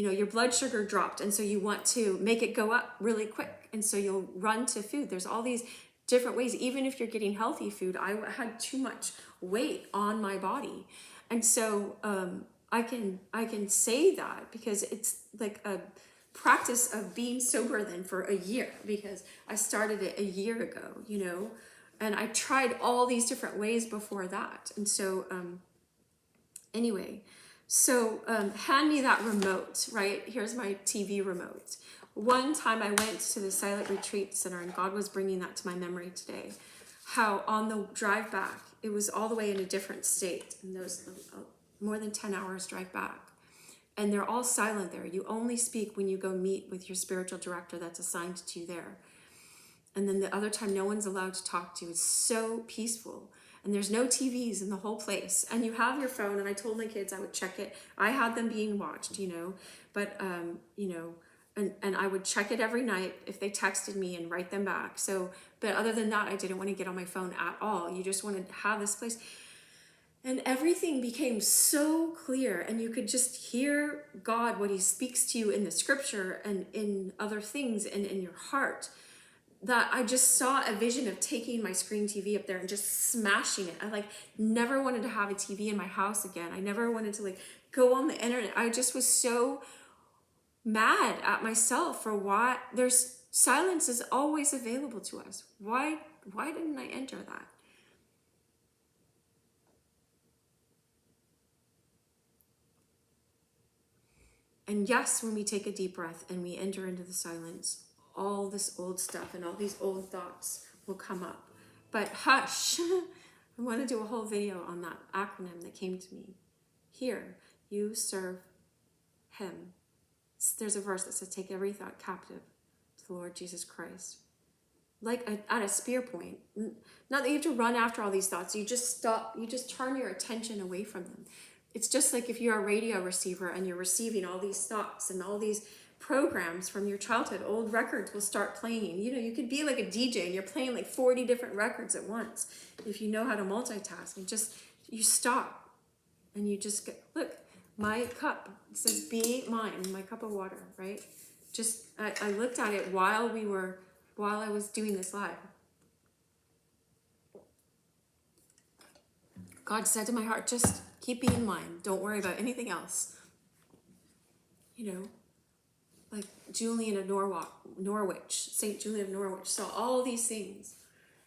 your blood sugar dropped, and so you want to make it go up really quick, and so you'll run to food. There's all these different ways. Even if you're getting healthy food, I had too much weight on my body, and so I can say that because it's like a practice of being sober then for a year, because I started it a year ago, and I tried all these different ways before that. And so anyway, so hand me that remote, right? Here's my TV remote. One time I went to the Silent Retreat Center, and God was bringing that to my memory today, how on the drive back, it was all the way in a different state, and those more than 10 hours drive back. And they're all silent there. You only speak when you go meet with your spiritual director that's assigned to you there. And then the other time, no one's allowed to talk to you. It's so peaceful. And there's no TVs in the whole place. And you have your phone, and I told my kids I would check it. I had them being watched, but, and I would check it every night if they texted me and write them back. So, but other than that, I didn't want to get on my phone at all. You just want to have this place. And everything became so clear, and you could just hear God, what he speaks to you in the scripture and in other things and in your heart, that I just saw a vision of taking my screen TV up there and just smashing it. I never wanted to have a TV in my house again. I never wanted to go on the internet. I just was so mad at myself for why silence is always available to us. Why didn't I enter that? And yes, when we take a deep breath and we enter into the silence, all this old stuff and all these old thoughts will come up. But hush, I want to do a whole video on that acronym that came to me. Here, you serve him. There's a verse that says, take every thought captive to the Lord Jesus Christ. At a spear point. Not that you have to run after all these thoughts. You just stop. You just turn your attention away from them. It's just like if you're a radio receiver and you're receiving all these thoughts and all these programs from your childhood, old records will start playing. You could be like a DJ and you're playing 40 different records at once. If you know how to multitask, and you stop and you just get, look, my cup, it says be mine, my cup of water, right? I looked at it while I was doing this live. God said to my heart, just keep being mine. Don't worry about anything else. Like Julian of Norwich, St. Julian of Norwich saw all these things.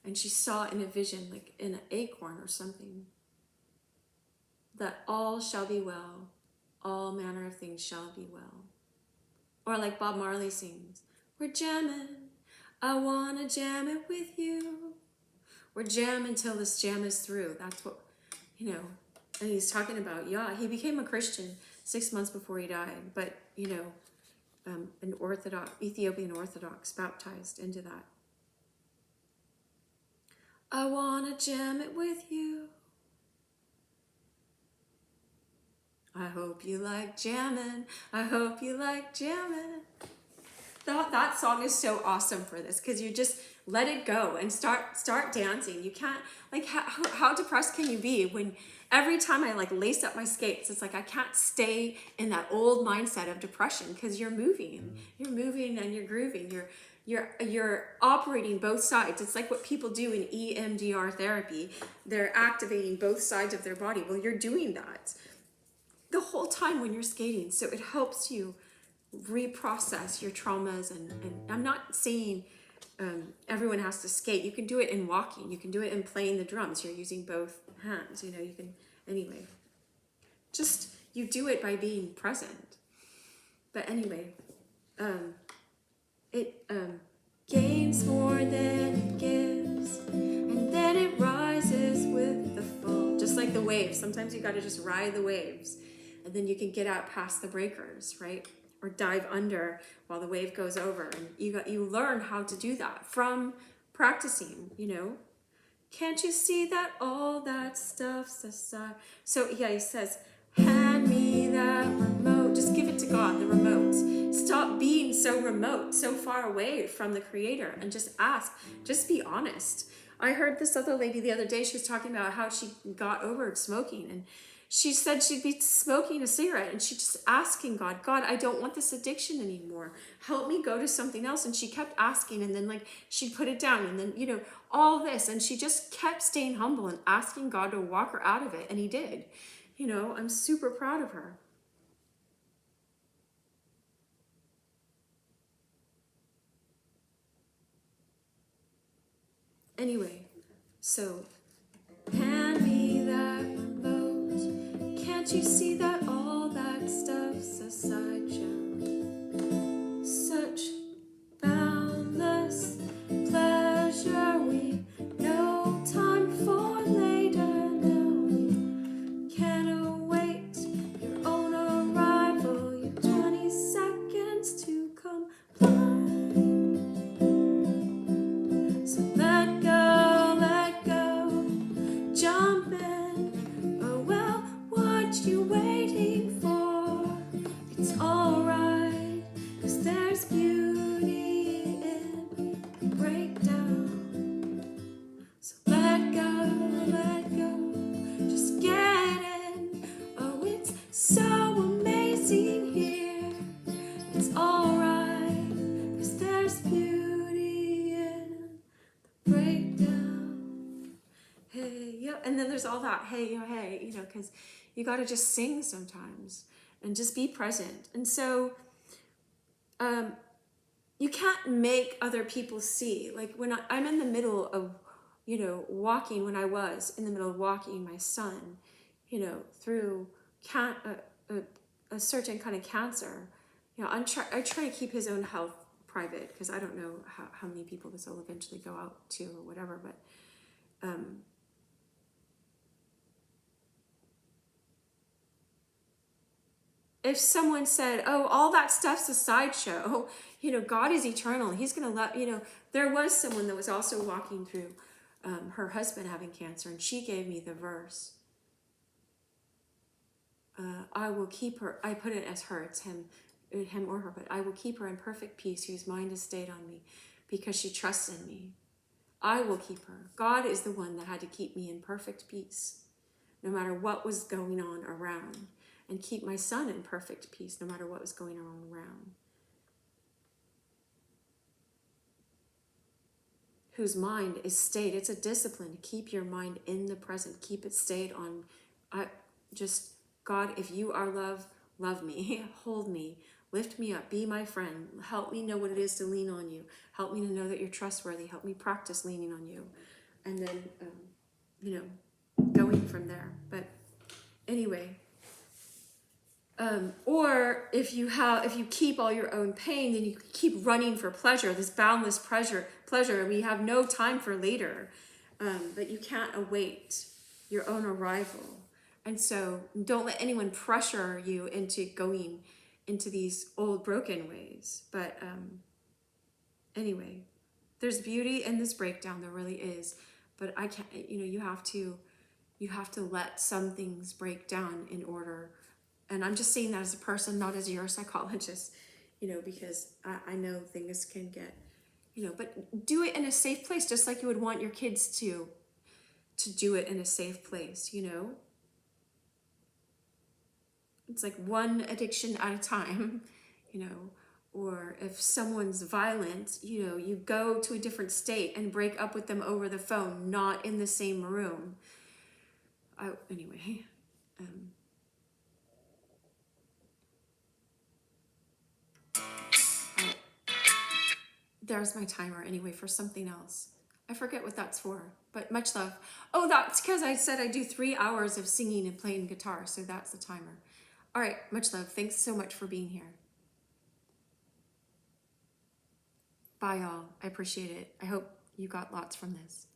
And she saw in a vision, like in an acorn or something, that all shall be well. All manner of things shall be well. Or like Bob Marley sings, we're jamming. I want to jam it with you. We're jamming till this jam is through. That's what, and he's talking about, he became a Christian 6 months before he died, but, an Ethiopian Orthodox baptized into that. I want to jam it with you. I hope you like jamming. I hope you like jamming. That song is so awesome for this, because you just let it go and start dancing. You can't, how depressed can you be when every time I lace up my skates, it's I can't stay in that old mindset of depression, because you're moving and you're grooving. You're operating both sides. It's like what people do in EMDR therapy. They're activating both sides of their body. Well, you're doing that the whole time when you're skating. So it helps you reprocess your traumas. And I'm not saying everyone has to skate. You can do it in walking. You can do it in playing the drums. You're using both hands. You can, anyway. Just, you do it by being present. But anyway, it gains more than it gives, and then it rises with the fall. Just like the waves. Sometimes you got to just ride the waves, and then you can get out past the breakers, right? Or dive under while the wave goes over. And you learn how to do that from practicing, Can't you see that all that stuff's aside? So yeah, he says, hand me that remote. Just give it to God, the remote. Stop being so remote, so far away from the Creator, and just ask. Just be honest. I heard this other lady the other day, she was talking about how she got over smoking, and she said she'd be smoking a cigarette, and she's just asking God, God, I don't want this addiction anymore. Help me go to something else. And she kept asking, and then like she'd put it down, and then, you know, all this. And she just kept staying humble and asking God to walk her out of it. And he did. You know, I'm super proud of her. Anyway, so hand me that remote. Can't you see that all that stuff's a sideshow? Such boundless pleasure, we no time for later now. You can't await your own arrival, your 20 seconds to comply. So let go, jump in. Oh well, what you waiting for? It's alright, 'cause there's beauty in breakdown. So let go, just get in. Oh, it's so amazing here. It's alright, 'cause there's beauty in breakdown. Hey, yeah, and then there's all that hey, yo, hey, you know, because you got to just sing sometimes and just be present. And so you can't make other people see. Like when I'm in the middle of, you know, walking, when I was in the middle of walking my son, you know, through a certain kind of cancer, you know, I try to keep his own health private, because I don't know how many people this will eventually go out to or whatever, but if someone said, oh, all that stuff's a sideshow, you know, God is eternal. He's going to let, you know, there was someone that was also walking through her husband having cancer, and she gave me the verse. I will keep her, I put it as her, it's him or her, but I will keep her in perfect peace whose mind is stayed on me because she trusts in me. I will keep her. God is the one that had to keep me in perfect peace, no matter what was going on around, and keep my son in perfect peace, no matter what was going on around. Whose mind is stayed. It's a discipline to keep your mind in the present. Keep it stayed on, God, if you are love, love me, hold me, lift me up, be my friend, help me know what it is to lean on you, help me to know that you're trustworthy, help me practice leaning on you, and then, you know, going from there. But anyway, or if you keep all your own pain, then you keep running for pleasure, this boundless pleasure. We have no time for later, but you can't await your own arrival. And so don't let anyone pressure you into going into these old broken ways. But anyway, there's beauty in this breakdown, there really is. But I can't, you know, you have to let some things break down in order. And I'm just saying that as a person, not as your psychologist, you know, because I know things can get, you know, but do it in a safe place, just like you would want your kids to do it in a safe place, you know. It's like one addiction at a time, you know. Or if someone's violent, you know, you go to a different state and break up with them over the phone, not in the same room. Anyway, there's my timer anyway for something else. I forget what that's for, but much love. Oh, that's because I said I do 3 hours of singing and playing guitar, so that's the timer. All right, much love. Thanks so much for being here. Bye, y'all. I appreciate it. I hope you got lots from this.